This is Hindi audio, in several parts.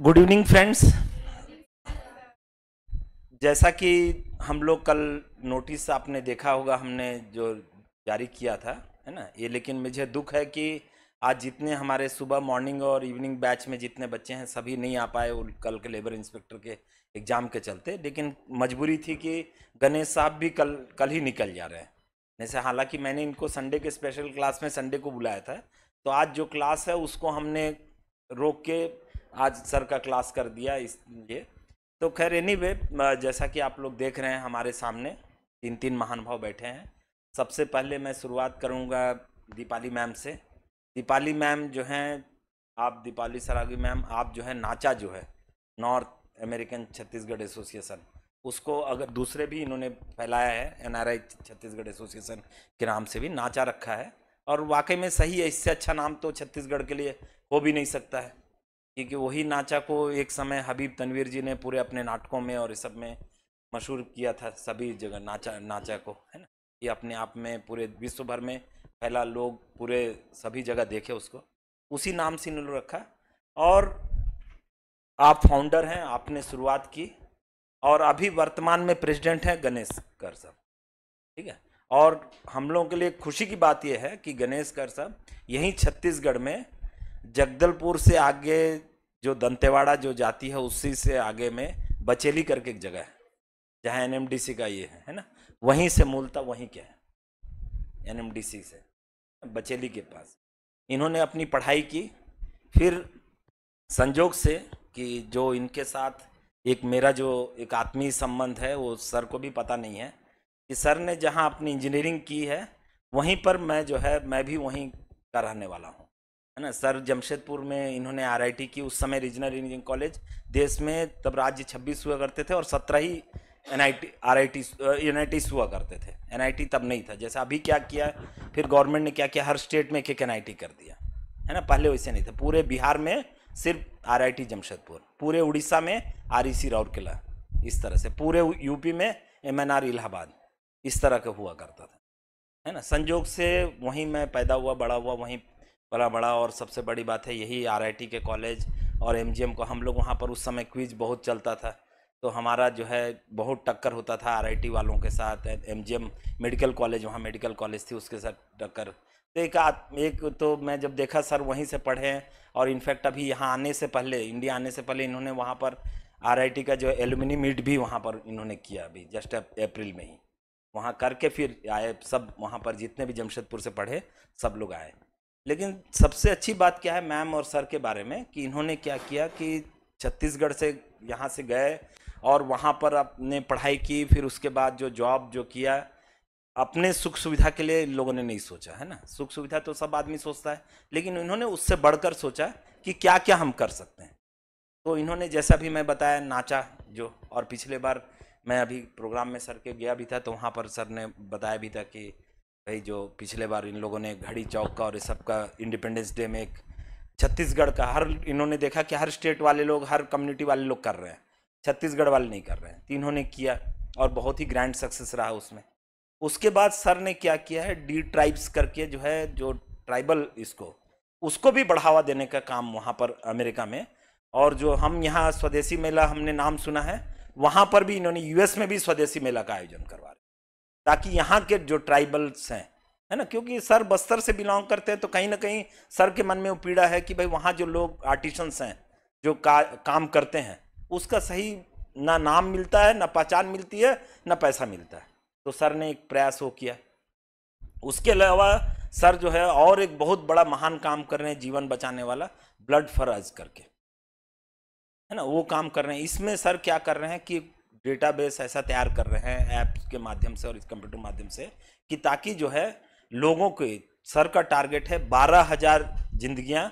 Good evening friends. जैसा कि हम लोग कल नोटिस आपने देखा होगा, हमने जो जारी किया था, है ना ये। लेकिन मुझे दुख है कि आज जितने हमारे सुबह मॉर्निंग और इवनिंग बैच में जितने बच्चे हैं सभी नहीं आ पाए कल के लेबर इंस्पेक्टर के एग्ज़ाम के चलते। लेकिन मजबूरी थी कि गणेश साहब भी कल कल ही निकल जा रहे हैं। जैसे हालांकि मैंने इनको संडे के स्पेशल क्लास में संडे को बुलाया था, तो आज जो क्लास है उसको हमने रोक के आज सर का क्लास कर दिया इसलिए। तो खैर एनीवे, जैसा कि आप लोग देख रहे हैं हमारे सामने तीन तीन महानुभाव बैठे हैं। सबसे पहले मैं शुरुआत करूंगा दीपाली मैम से। दीपाली मैम जो हैं, आप दीपाली सरागी मैम, आप जो है नाचा जो है नॉर्थ अमेरिकन छत्तीसगढ़ एसोसिएशन, उसको अगर दूसरे भी इन्होंने फैलाया है, एनआरआई छत्तीसगढ़ एसोसिएशन के नाम से भी नाचा रखा है। और वाकई में सही है, इससे अच्छा नाम तो छत्तीसगढ़ के लिए हो भी नहीं सकता है, क्योंकि वही नाचा को एक समय हबीब तनवीर जी ने पूरे अपने नाटकों में और इस सब में मशहूर किया था, सभी जगह नाचा नाचा को, है ना। ये अपने आप में पूरे विश्व भर में फैला, लोग पूरे सभी जगह देखे उसको, उसी नाम से इन्होंने रखा। और आप फाउंडर हैं, आपने शुरुआत की, और अभी वर्तमान में प्रेसिडेंट हैं गणेश कर साहब, ठीक है। और हम लोगों के लिए खुशी की बात यह है कि गणेश कर साहब यहीं छत्तीसगढ़ में जगदलपुर से आगे जो दंतेवाड़ा जो जाती है उसी से आगे में बचेली करके एक जगह है जहाँ एनएमडीसी का ये है ना, वहीं से मूलतः वहीं क्या है, एनएमडीसी से बचेली के पास इन्होंने अपनी पढ़ाई की। फिर संजोग से कि जो इनके साथ एक मेरा जो एक आत्मीय संबंध है वो सर को भी पता नहीं है कि सर ने जहाँ अपनी इंजीनियरिंग की है वहीं पर मैं जो है मैं भी वहीं का रहने वाला हूँ, है ना। सर जमशेदपुर में इन्होंने आरआईटी की, उस समय रीजनल इंजीनियरिंग कॉलेज देश में तब राज्य 26 हुआ करते थे और 17 ही एनआईटी आरआईटी एनआईटी हुआ करते थे। एनआईटी तब नहीं था, जैसे अभी क्या किया, फिर गवर्नमेंट ने क्या किया, हर स्टेट में एक एक एनआईटी कर दिया, है ना। पहले वैसे नहीं था, पूरे बिहार में सिर्फ आरआईटी जमशेदपुर, पूरे उड़ीसा में आरईसी राउरकेला, इस तरह से पूरे यूपी में एमएनआर इलाहाबाद, इस तरह का हुआ करता था, है ना। संजोग से वहीं मैं पैदा हुआ, बड़ा हुआ वहीं, पला बड़ा। और सबसे बड़ी बात है यही आरआईटी के कॉलेज और एमजीएम को हम लोग वहाँ पर उस समय क्विज बहुत चलता था, तो हमारा जो है बहुत टक्कर होता था आरआईटी वालों के साथ। एमजीएम मेडिकल कॉलेज, वहाँ मेडिकल कॉलेज थी, उसके साथ टक्कर। तो एक तो मैं जब देखा सर वहीं से पढ़े हैं, और इनफैक्ट अभी यहाँ आने से पहले, इंडिया आने से पहले इन्होंने वहाँ पर आरआईटी का जो एलुमिनी मीट भी वहाँ पर इन्होंने किया, अभी जस्ट अप्रैल में ही वहाँ करके फिर आए सब। वहाँ पर जितने भी जमशेदपुर से पढ़े सब लोग आए। लेकिन सबसे अच्छी बात क्या है मैम और सर के बारे में, कि इन्होंने क्या किया कि छत्तीसगढ़ से यहाँ से गए और वहाँ पर अपने पढ़ाई की, फिर उसके बाद जो जॉब जो किया, अपने सुख सुविधा के लिए इन लोगों ने नहीं सोचा, है ना। सुख सुविधा तो सब आदमी सोचता है, लेकिन इन्होंने उससे बढ़कर सोचा कि क्या क्या हम कर सकते हैं। तो इन्होंने जैसा भी मैं बताया नाचा जो, और पिछले बार मैं अभी प्रोग्राम में सर के गया भी था तो वहाँ पर सर ने बताया भी था कि भाई जो पिछले बार इन लोगों ने घड़ी चौक का और इस सब का इंडिपेंडेंस डे में एक छत्तीसगढ़ का, हर इन्होंने देखा कि हर स्टेट वाले लोग, हर कम्युनिटी वाले लोग कर रहे हैं, छत्तीसगढ़ वाले नहीं कर रहे हैं, तो इन्होंने किया और बहुत ही ग्रैंड सक्सेस रहा उसमें। उसके बाद सर ने क्या किया है, डी ट्राइब्स करके जो है, जो ट्राइबल इसको, उसको भी बढ़ावा देने का काम वहाँ पर अमेरिका में। और जो हम यहाँ स्वदेशी मेला हमने नाम सुना है, वहाँ पर भी इन्होंने यूएस में भी स्वदेशी मेला का आयोजन करवा रहे, ताकि यहाँ के जो ट्राइबल्स हैं, है ना, क्योंकि सर बस्तर से बिलोंग करते हैं, तो कहीं ना कहीं सर के मन में वो पीड़ा है कि भाई वहाँ जो लोग आर्टिशंस हैं जो काम करते हैं, उसका सही ना नाम मिलता है, ना पहचान मिलती है, ना पैसा मिलता है। तो सर ने एक प्रयास वो किया। उसके अलावा सर जो है और एक बहुत बड़ा महान काम कर रहे हैं, जीवन बचाने वाला, ब्लड फॉर अस करके, है ना, वो काम कर रहे हैं। इसमें सर क्या कर रहे हैं कि डेटाबेस ऐसा तैयार कर रहे हैं ऐप्स के माध्यम से और इस कंप्यूटर माध्यम से, कि ताकि जो है लोगों के, सर का टारगेट है 12,000 जिंदगियां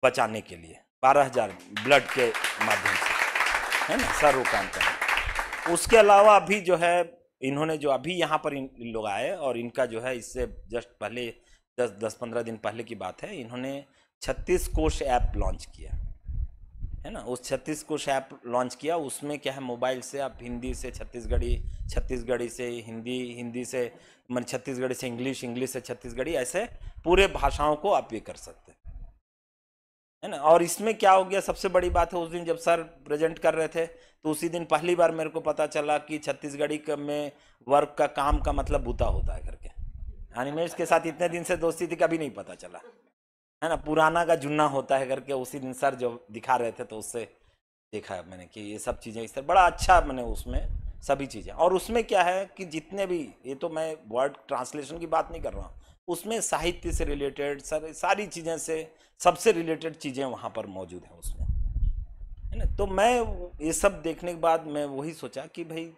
बचाने के लिए, 12,000 ब्लड के माध्यम से, है ना, सर वो काम कर रहे हैं। उसके अलावा अभी जो है इन्होंने जो अभी यहाँ पर इन लोग आए, और इनका जो है इससे जस्ट पहले 10-15 दिन पहले की बात है, इन्होंने 36 कोश ऐप लॉन्च किया, है ना। उस 36 कोश ऐप लॉन्च किया, उसमें क्या है, मोबाइल से आप हिंदी से छत्तीसगढ़ी, छत्तीसगढ़ी से हिंदी, हिंदी से मतलब छत्तीसगढ़ी से इंग्लिश, इंग्लिश से छत्तीसगढ़ी, ऐसे पूरे भाषाओं को आप ये कर सकते हैं, है ना। और इसमें क्या हो गया, सबसे बड़ी बात है, उस दिन जब सर प्रेजेंट कर रहे थे तो उसी दिन पहली बार मेरे को पता चला कि छत्तीसगढ़ी में वर्क का काम का मतलब बूता होता है करके। अनिमेश के साथ इतने दिन से दोस्ती थी, कभी नहीं पता चला, है ना। पुराना का जुन्ना होता है करके उसी दिन सर जो दिखा रहे थे तो उससे देखा मैंने कि ये सब चीज़ें इस तरह बड़ा अच्छा मैंने उसमें सभी चीज़ें। और उसमें क्या है कि जितने भी, ये तो मैं वर्ड ट्रांसलेशन की बात नहीं कर रहा हूँ, उसमें साहित्य से रिलेटेड सारी चीज़ें से सबसे रिलेटेड चीज़ें वहाँ पर मौजूद हैं उसमें, है ना। तो मैं ये सब देखने के बाद मैं वही सोचा कि भाई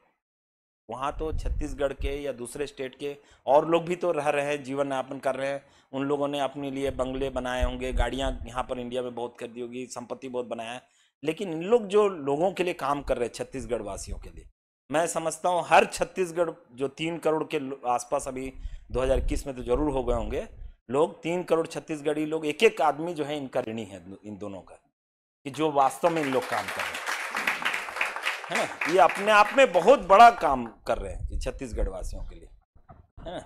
वहाँ तो छत्तीसगढ़ के या दूसरे स्टेट के और लोग भी तो रह रहे हैं, जीवन यापन कर रहे हैं। उन लोगों ने अपने लिए बंगले बनाए होंगे, गाड़ियाँ यहाँ पर इंडिया में बहुत खरीदी होगी, संपत्ति बहुत बनाया है। लेकिन इन लोग जो लोगों के लिए काम कर रहे हैं, छत्तीसगढ़ वासियों के लिए, मैं समझता हूँ हर छत्तीसगढ़ जो 3 करोड़ के आसपास अभी 2021 में तो जरूर हो गए होंगे लोग, 3 करोड़ छत्तीसगढ़ी लोग, एक एक आदमी जो है इनका ऋणी है, इन दोनों का, कि जो वास्तव में इन लोग काम कर रहे हैं, है ना। ये अपने आप में बहुत बड़ा काम कर रहे हैं छत्तीसगढ़ वासियों के लिए, है ना।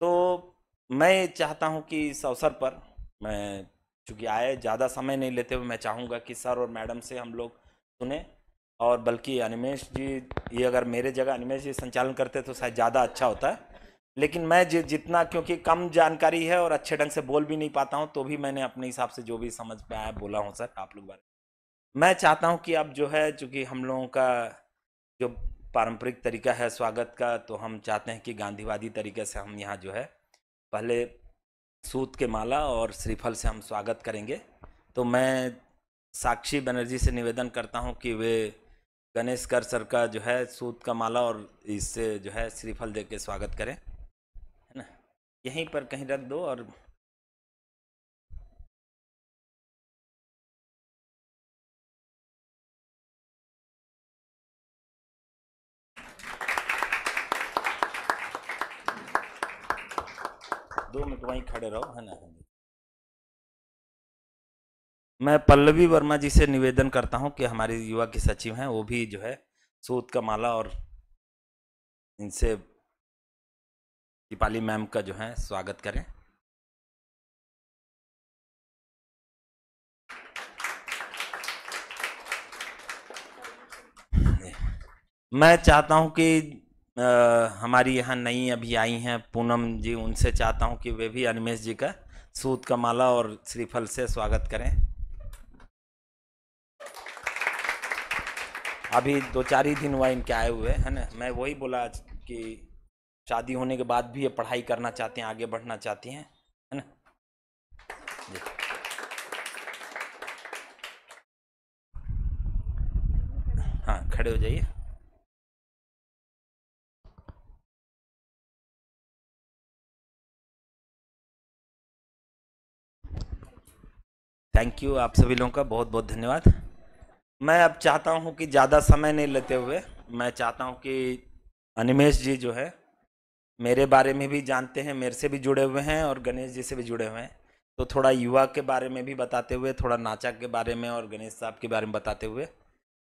तो मैं चाहता हूँ कि इस अवसर पर मैं, चूँकि आए, ज़्यादा समय नहीं लेते हुए मैं चाहूँगा कि सर और मैडम से हम लोग सुने। और बल्कि अनिमेश जी, ये अगर मेरे जगह अनिमेश जी संचालन करते तो शायद ज़्यादा अच्छा होता है, लेकिन मैं जितना, क्योंकि कम जानकारी है और अच्छे ढंग से बोल भी नहीं पाता हूँ, तो भी मैंने अपने हिसाब से जो भी समझ में आया बोला हूँ सर आप लोग बारे में। मैं चाहता हूँ कि अब जो है, चूँकि हम लोगों का जो पारंपरिक तरीका है स्वागत का, तो हम चाहते हैं कि गांधीवादी तरीके से हम यहाँ जो है पहले सूत के माला और श्रीफल से हम स्वागत करेंगे। तो मैं साक्षी बनर्जी से निवेदन करता हूँ कि वे गणेश कर सर का जो है सूत का माला और इससे जो है श्रीफल दे के स्वागत करें, है ना। यहीं पर कहीं रख दो। और दो मिनट वहीं खड़े रहो, है ना। मैं पल्लवी वर्मा जी से निवेदन करता हूं कि हमारी युवा की सचिव हैं, वो भी जो है सूत का माला और इनसे दीपाली मैम का जो है स्वागत करें। मैं चाहता हूं कि हमारी यहाँ नई अभी आई हैं पूनम जी, उनसे चाहता हूं कि वे भी अनिमेश जी का सूत का माला और श्रीफल से स्वागत करें। अभी 2-4 ही दिन हुआ इनके आए हुए, है ना। मैं वही बोला कि शादी होने के बाद भी ये पढ़ाई करना चाहती हैं, आगे बढ़ना चाहती हैं, है ना। हाँ, खड़े हो जाइए। थैंक यू, आप सभी लोगों का बहुत बहुत धन्यवाद। मैं अब चाहता हूं कि ज़्यादा समय नहीं लेते हुए, मैं चाहता हूं कि अनिमेश जी जो है मेरे बारे में भी जानते हैं, मेरे से भी जुड़े हुए हैं और गणेश जी से भी जुड़े हुए हैं, तो थोड़ा युवा के बारे में भी बताते हुए, थोड़ा नाचक के बारे में और गणेश साहब के बारे में बताते हुए,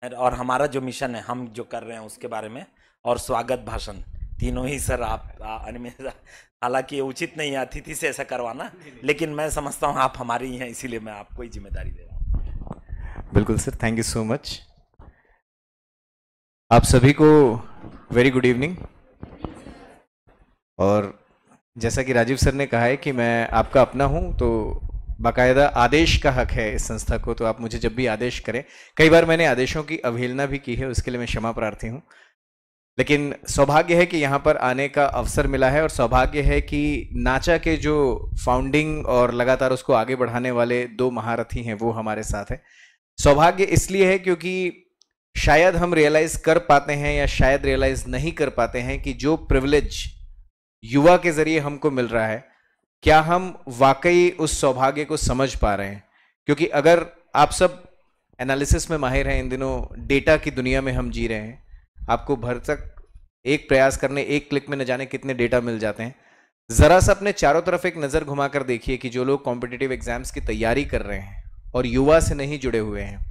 और हमारा जो मिशन है हम जो कर रहे हैं उसके बारे में, और स्वागत भाषण, तीनों ही सर आप अनिमेश, हालांकि ये उचित नहीं है अतिथि से ऐसा करवाना, लेकिन मैं समझता हूँ आप हमारे ही हैं, इसीलिए मैं आपको ही जिम्मेदारी दे रहा हूँ। बिल्कुल sir, thank you so much. आप सभी को वेरी गुड इवनिंग। और जैसा कि राजीव सर ने कहा है कि मैं आपका अपना हूं, तो बाकायदा आदेश का हक है इस संस्था को, तो आप मुझे जब भी आदेश करें। कई बार मैंने आदेशों की अवहेलना भी की है, उसके लिए मैं क्षमा प्रार्थी हूं, लेकिन सौभाग्य है कि यहाँ पर आने का अवसर मिला है, और सौभाग्य है कि नाचा के जो फाउंडिंग और लगातार उसको आगे बढ़ाने वाले 2 महारथी हैं वो हमारे साथ हैं। सौभाग्य इसलिए है क्योंकि शायद हम रियलाइज कर पाते हैं या शायद रियलाइज नहीं कर पाते हैं कि जो प्रिविलेज युवा के जरिए हमको मिल रहा है, क्या हम वाकई उस सौभाग्य को समझ पा रहे हैं। क्योंकि अगर आप सब एनालिसिस में माहिर हैं, इन दिनों डेटा की दुनिया में हम जी रहे हैं, आपको भर तक एक प्रयास करने, एक क्लिक में न जाने कितने डेटा मिल जाते हैं। जरा सा अपने चारों तरफ एक नजर घुमाकर देखिए कि जो लोग कॉम्पिटिटिव एग्जाम्स की तैयारी कर रहे हैं और युवा से नहीं जुड़े हुए हैं,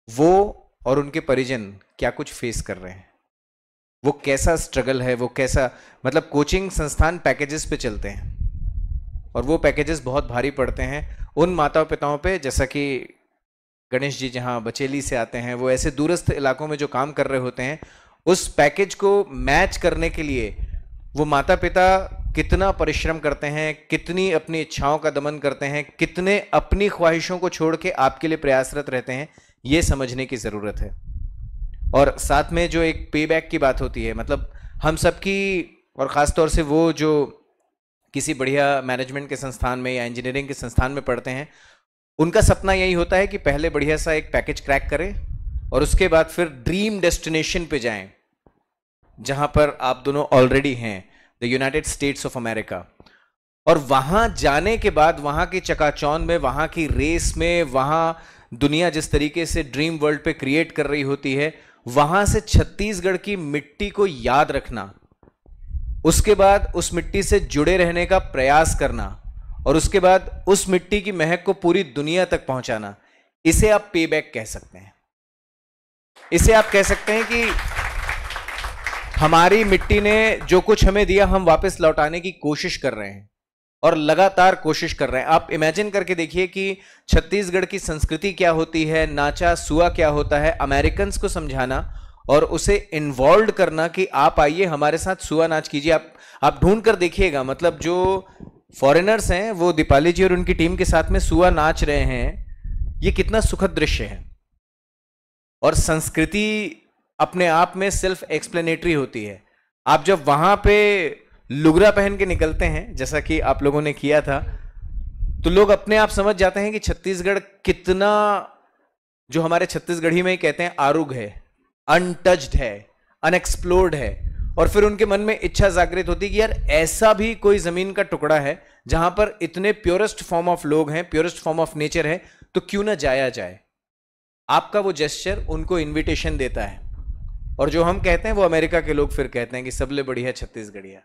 वो और उनके परिजन क्या कुछ फेस कर रहे हैं, वो कैसा स्ट्रगल है, वो कैसा, मतलब कोचिंग संस्थान पैकेजेस पे चलते हैं और वो पैकेजेस बहुत भारी पड़ते हैं। उन माता पिताओं पे, जैसा कि गणेश जी जहां बचेली से आते हैं, वो ऐसे दूरस्थ इलाकों में जो काम कर रहे होते हैं, उस पैकेज को मैच करने के लिए वो माता पिता कितना परिश्रम करते हैं, कितनी अपनी इच्छाओं का दमन करते हैं, कितने अपनी ख्वाहिशों को छोड़ के आपके लिए प्रयासरत रहते हैं, ये समझने की जरूरत है। और साथ में जो एक पे बैक की बात होती है, मतलब हम सबकी, और ख़ासतौर से वो जो किसी बढ़िया मैनेजमेंट के संस्थान में या इंजीनियरिंग के संस्थान में पढ़ते हैं, उनका सपना यही होता है कि पहले बढ़िया सा एक पैकेज क्रैक करें और उसके बाद फिर ड्रीम डेस्टिनेशन पे जाएं, जहां पर आप दोनों ऑलरेडी हैं, the United states of America. और वहां जाने के बाद वहां की चकाचौंध में, वहां की रेस में, वहां दुनिया जिस तरीके से ड्रीम वर्ल्ड पे क्रिएट कर रही होती है, वहां से छत्तीसगढ़ की मिट्टी को याद रखना, उसके बाद उस मिट्टी से जुड़े रहने का प्रयास करना, और उसके बाद उस मिट्टी की महक को पूरी दुनिया तक पहुंचाना, इसे आप पे बैक कह सकते हैं। इसे आप कह सकते हैं कि हमारी मिट्टी ने जो कुछ हमें दिया, हम वापस लौटाने की कोशिश कर रहे हैं और लगातार कोशिश कर रहे हैं। आप इमेजिन करके देखिए कि छत्तीसगढ़ की संस्कृति क्या होती है, नाचा सुआ क्या होता है, अमेरिकन्स को समझाना और उसे इन्वॉल्व करना कि आप आइए हमारे साथ सुआ नाच कीजिए। आप ढूंढ कर देखिएगा, मतलब जो फॉरेनर्स हैं वो दीपाली जी और उनकी टीम के साथ में सुआ नाच रहे हैं, ये कितना सुखद दृश्य है। और संस्कृति अपने आप में सेल्फ एक्सप्लेनेटरी होती है। आप जब वहां पे लुगरा पहन के निकलते हैं, जैसा कि आप लोगों ने किया था, तो लोग अपने आप समझ जाते हैं कि छत्तीसगढ़ कितना, जो हमारे छत्तीसगढ़ी में ही कहते हैं, आरुग है, अनटच्ड है, अनएक्सप्लोर्ड है। और फिर उनके मन में इच्छा जागृत होती है कि यार ऐसा भी कोई जमीन का टुकड़ा है जहां पर इतने प्योरेस्ट फॉर्म ऑफ लोग हैं, प्योरेस्ट फॉर्म ऑफ नेचर है, तो क्यों ना जाया जाए। आपका वो जेस्चर उनको इन्विटेशन देता है। और जो हम कहते हैं वो अमेरिका के लोग फिर कहते हैं कि सबले बढ़िया छत्तीसगढ़िया।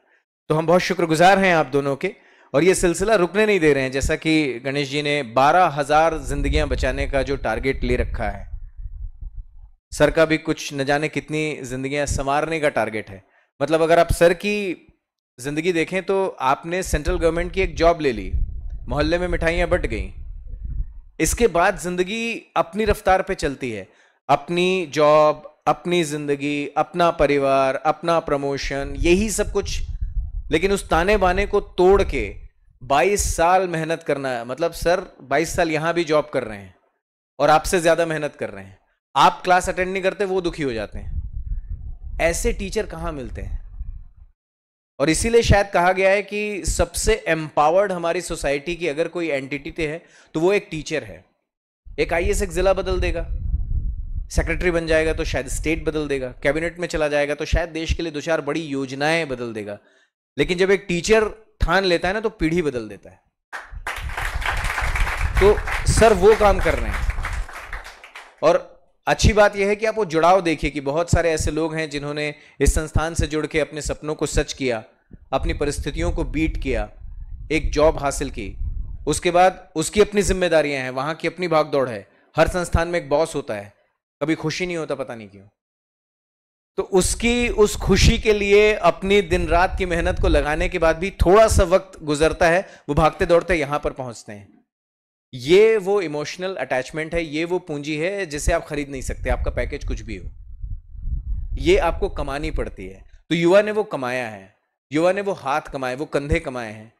तो हम बहुत शुक्रगुजार हैं आप दोनों के, और ये सिलसिला रुकने नहीं दे रहे हैं। जैसा कि गणेश जी ने 12,000 जिंदगियां बचाने का जो टारगेट ले रखा है, सर का भी कुछ न जाने कितनी जिंदगियां संवारने का टारगेट है। मतलब अगर आप सर की जिंदगी देखें तो आपने सेंट्रल गवर्नमेंट की एक जॉब ले ली, मोहल्ले में मिठाइयां बंट गई, इसके बाद जिंदगी अपनी रफ्तार पे चलती है, अपनी जॉब, अपनी जिंदगी, अपना परिवार, अपना प्रमोशन, यही सब कुछ। लेकिन उस ताने बाने को तोड़ के 22 साल मेहनत करना है। मतलब सर 22 साल यहां भी जॉब कर रहे हैं और आपसे ज्यादा मेहनत कर रहे हैं। आप क्लास अटेंड नहीं करते, वो दुखी हो जाते हैं। ऐसे टीचर कहां मिलते हैं? और इसीलिए शायद कहा गया है कि सबसे एम्पावर्ड हमारी सोसाइटी की अगर कोई एंटिटी है तो वो एक टीचर है। एक आईएएस एक जिला बदल देगा, सेक्रेटरी बन जाएगा तो शायद स्टेट बदल देगा, कैबिनेट में चला जाएगा तो शायद देश के लिए 2-4 बड़ी योजनाएं बदल देगा। लेकिन जब एक टीचर ठान लेता है ना, तो पीढ़ी बदल देता है। तो सर वो काम कर रहे हैं। और अच्छी बात यह है कि आप वो जुड़ाव देखिए कि बहुत सारे ऐसे लोग हैं जिन्होंने इस संस्थान से जुड़ के अपने सपनों को सच किया, अपनी परिस्थितियों को बीट किया, एक जॉब हासिल की, उसके बाद उसकी अपनी जिम्मेदारियां हैं, वहां की अपनी भागदौड़ है। हर संस्थान में एक बॉस होता है, कभी खुशी नहीं होता, पता नहीं क्यों। तो उसकी उस खुशी के लिए अपनी दिन रात की मेहनत को लगाने के बाद भी थोड़ा सा वक्त गुजरता है, वो भागते दौड़ते यहां पर पहुंचते हैं। ये वो इमोशनल अटैचमेंट है, ये वो पूंजी है जिसे आप खरीद नहीं सकते, आपका पैकेज कुछ भी हो, ये आपको कमानी पड़ती है। तो युवा ने वो कमाया है, युवा ने वो हाथ कमाए, वो कंधे कमाए हैं,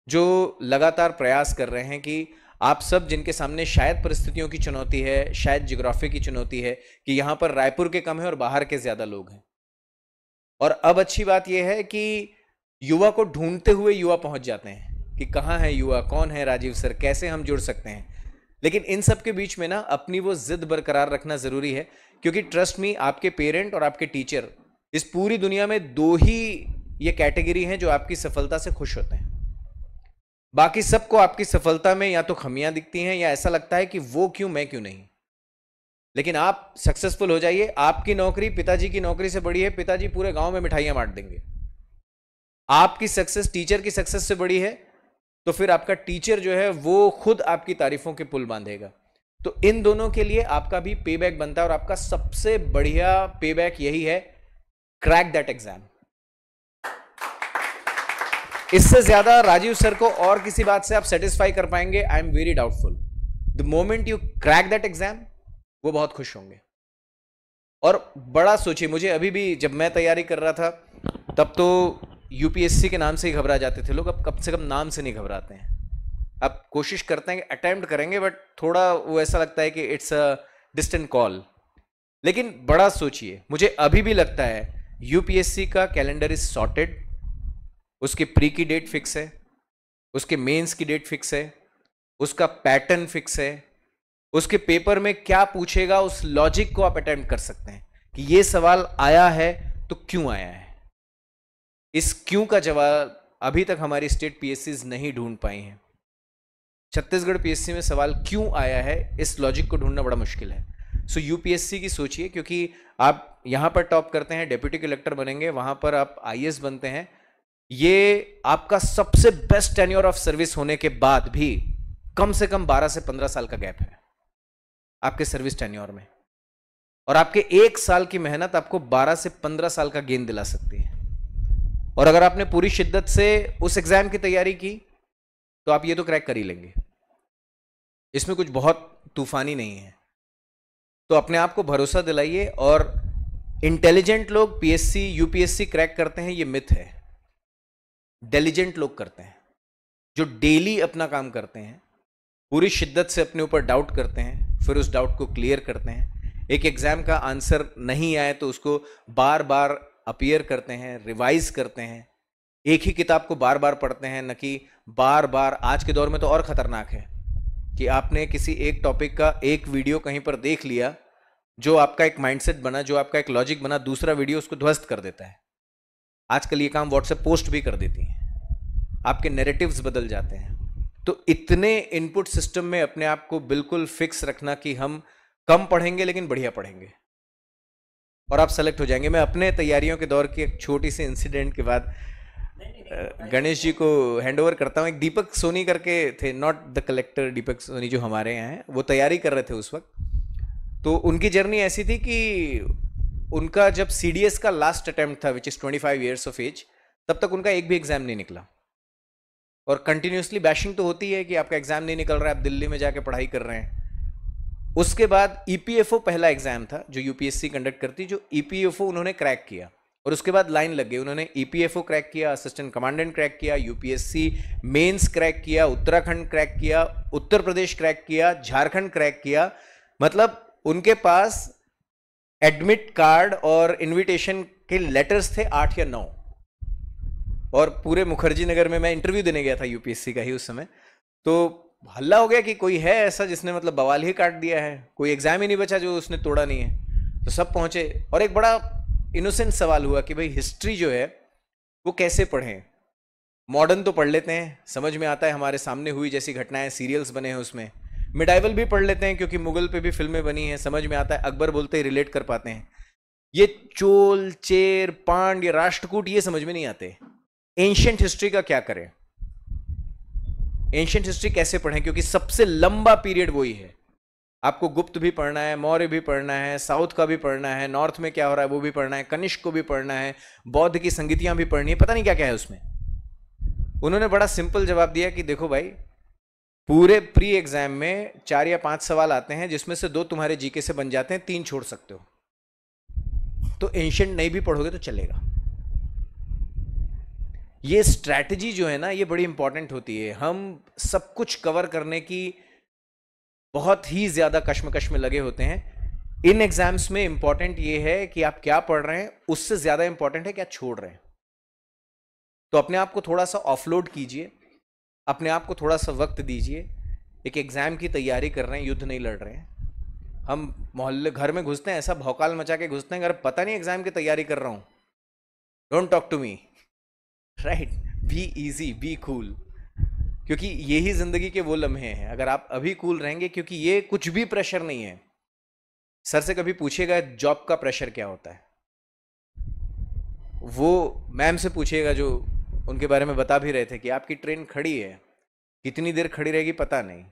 जो लगातार प्रयास कर रहे हैं कि आप सब जिनके सामने शायद परिस्थितियों की चुनौती है, शायद ज्योग्राफी की चुनौती है कि यहां पर रायपुर के कम है और बाहर के ज्यादा लोग हैं। और अब अच्छी बात यह है कि युवा को ढूंढते हुए युवा पहुंच जाते हैं कि कहाँ है युवा, कौन है राजीव सर, कैसे हम जुड़ सकते हैं। लेकिन इन सब के बीच में ना अपनी वो जिद बरकरार रखना जरूरी है, क्योंकि ट्रस्ट मी, आपके पेरेंट और आपके टीचर, इस पूरी दुनिया में 2 ही ये कैटेगरी हैं जो आपकी सफलता से खुश होते हैं। बाकी सबको आपकी सफलता में या तो खमियां दिखती हैं या ऐसा लगता है कि वो क्यों, मैं क्यों नहीं। लेकिन आप सक्सेसफुल हो जाइए, आपकी नौकरी पिताजी की नौकरी से बड़ी है, पिताजी पूरे गांव में मिठाइयां बांट देंगे। आपकी सक्सेस टीचर की सक्सेस से बड़ी है, तो फिर आपका टीचर जो है वो खुद आपकी तारीफों के पुल बांधेगा। तो इन दोनों के लिए आपका भी पे बैक बनता है, और आपका सबसे बढ़िया पे बैक यही है, क्रैक दैट एग्जाम। इससे ज्यादा राजीव सर को और किसी बात से आप सेटिस्फाई कर पाएंगे, I am very doubtful. The moment you crack that exam, वो बहुत खुश होंगे। और बड़ा सोचिए, मुझे अभी भी जब मैं तैयारी कर रहा था तब तो यूपीएससी के नाम से ही घबरा जाते थे लोग, अब कम से कम नाम से नहीं घबराते हैं। अब कोशिश करते हैं कि अटेम्प्ट करेंगे, बट थोड़ा वो ऐसा लगता है कि इट्स अ डिस्टेंट कॉल। लेकिन बड़ा सोचिए, मुझे अभी भी लगता है यूपीएससी का कैलेंडर इज सॉर्टेड, उसके प्री की डेट फिक्स है, उसके मेंस की डेट फिक्स है, उसका पैटर्न फिक्स है, उसके पेपर में क्या पूछेगा उस लॉजिक को आप अटेम्प्ट कर सकते हैं कि ये सवाल आया है तो क्यों आया है। इस क्यों का जवाब अभी तक हमारी स्टेट पीएससीज नहीं ढूंढ पाई हैं। छत्तीसगढ़ पीएससी में सवाल क्यों आया है, इस लॉजिक को ढूंढना बड़ा मुश्किल है। सो यूपीएससी की सोचिए, क्योंकि आप यहां पर टॉप करते हैं, डेप्यूटी कलेक्टर बनेंगे, वहां पर आप आईएएस बनते हैं, ये आपका सबसे बेस्ट टेन्योर ऑफ सर्विस होने के बाद भी कम से कम 12 से 15 साल का गैप है आपके सर्विस टेन्योर में, और आपके 1 साल की मेहनत आपको 12 से 15 साल का गेन दिला सकती है। और अगर आपने पूरी शिद्दत से उस एग्जाम की तैयारी की तो आप ये तो क्रैक कर ही लेंगे, इसमें कुछ बहुत तूफानी नहीं है। तो अपने आप को भरोसा दिलाइए। और इंटेलिजेंट लोग पीएससी यूपीएससी क्रैक करते हैं, ये मिथ है। डिलिजेंट लोग करते हैं, जो डेली अपना काम करते हैं, पूरी शिद्दत से अपने ऊपर डाउट करते हैं, फिर उस डाउट को क्लियर करते हैं। एक एग्जाम का आंसर नहीं आए तो उसको बार बार अपीयर करते हैं, रिवाइज करते हैं, एक ही किताब को बार बार पढ़ते हैं, न कि बार बार। आज के दौर में तो और खतरनाक है कि आपने किसी एक टॉपिक का एक वीडियो कहीं पर देख लिया, जो आपका एक माइंडसेट बना, जो आपका एक लॉजिक बना, दूसरा वीडियो उसको ध्वस्त कर देता है। आजकल ये काम व्हाट्सएप पोस्ट भी कर देती हैं, आपके नैरेटिव्स बदल जाते हैं। तो इतने इनपुट सिस्टम में अपने आप को बिल्कुल फिक्स रखना कि हम कम पढ़ेंगे लेकिन बढ़िया पढ़ेंगे, और आप सेलेक्ट हो जाएंगे। मैं अपने तैयारियों के दौर की एक छोटी सी इंसिडेंट के बाद गणेश जी को हैंड ओवर करता हूँ। एक दीपक सोनी करके थे, not the collector Deepak Soni जो हमारे यहाँ हैं, वो तैयारी कर रहे थे उस वक्त। तो उनकी जर्नी ऐसी थी कि उनका जब सीडीएस का लास्ट अटेम्प्ट था, which is 25 years of age, तब तक उनका एक भी एग्जाम नहीं निकला। और कंटिन्यूसली बैशिंग तो होती है कि आपका एग्जाम नहीं निकल रहा है, आप दिल्ली में जाके पढ़ाई कर रहे हैं। उसके बाद ईपीएफओ पहला एग्जाम था जो यूपीएससी कंडक्ट करती, जो ईपीएफओ उन्होंने क्रैक किया, और उसके बाद लाइन लग गई। उन्होंने ईपीएफओ क्रैक किया, असिस्टेंट कमांडेंट क्रैक किया, यूपीएससी मेंस क्रैक किया, उत्तराखंड क्रैक किया, उत्तर प्रदेश क्रैक किया, झारखंड क्रैक किया। मतलब उनके पास एडमिट कार्ड और इनविटेशन के लेटर्स थे 8 या 9। और पूरे मुखर्जी नगर में मैं इंटरव्यू देने गया था यूपीएससी का ही उस समय, तो हल्ला हो गया कि कोई है ऐसा जिसने मतलब बवाल ही काट दिया है, कोई एग्जाम ही नहीं बचा जो उसने तोड़ा नहीं है। तो सब पहुंचे, और एक बड़ा इनोसेंट सवाल हुआ कि भाई हिस्ट्री जो है वो कैसे पढ़ें। मॉडर्न तो पढ़ लेते हैं, समझ में आता है, हमारे सामने हुई जैसी घटनाएं, सीरियल्स बने हैं उसमें। मिडाइवल भी पढ़ लेते हैं क्योंकि मुगल पे भी फिल्में बनी हैं, समझ में आता है, अकबर बोलते ही रिलेट कर पाते हैं। ये चोल, चेर, पांड्य, राष्ट्रकूट ये समझ में नहीं आते। एंशिएंट हिस्ट्री का क्या करें, एंशिएंट हिस्ट्री कैसे पढ़ें, क्योंकि सबसे लंबा पीरियड वही है। आपको गुप्त भी पढ़ना है, मौर्य भी पढ़ना है, साउथ का भी पढ़ना है, नॉर्थ में क्या हो रहा है वो भी पढ़ना है, कनिष्क को भी पढ़ना है, बौद्ध की संगीतियां भी पढ़नी है, पता नहीं क्या क्या है उसमें। उन्होंने बड़ा सिंपल जवाब दिया कि देखो भाई, पूरे प्री एग्जाम में 4 या 5 सवाल आते हैं, जिसमें से 2 तुम्हारे जीके से बन जाते हैं, 3 छोड़ सकते हो। तो एंशिएंट नहीं भी पढ़ोगे तो चलेगा। ये स्ट्रैटेजी जो है ना, ये बड़ी इंपॉर्टेंट होती है। हम सब कुछ कवर करने की बहुत ही ज्यादा कश्मकश में लगे होते हैं। इन एग्जाम्स में इंपॉर्टेंट ये है कि आप क्या पढ़ रहे हैं, उससे ज्यादा इंपॉर्टेंट है क्या छोड़ रहे हैं। तो अपने आप को थोड़ा सा ऑफलोड कीजिए, अपने आप को थोड़ा सा वक्त दीजिए। एक एग्जाम की तैयारी कर रहे हैं, युद्ध नहीं लड़ रहे हैं। हम मोहल्ले घर में घुसते हैं, ऐसा भौकाल मचा के घुसते हैं, अगर पता नहीं एग्जाम की तैयारी कर रहा हूं, don't talk to me, right. Be easy, be cool, क्योंकि यही जिंदगी के वो लम्हे हैं। अगर आप अभी कूल रहेंगे, क्योंकि ये कुछ भी प्रेशर नहीं है। सर से कभी पूछिएगा जॉब का प्रेशर क्या होता है, वो मैम से पूछिएगा जो उनके बारे में बता भी रहे थे कि आपकी ट्रेन खड़ी है, कितनी देर खड़ी रहेगी पता नहीं।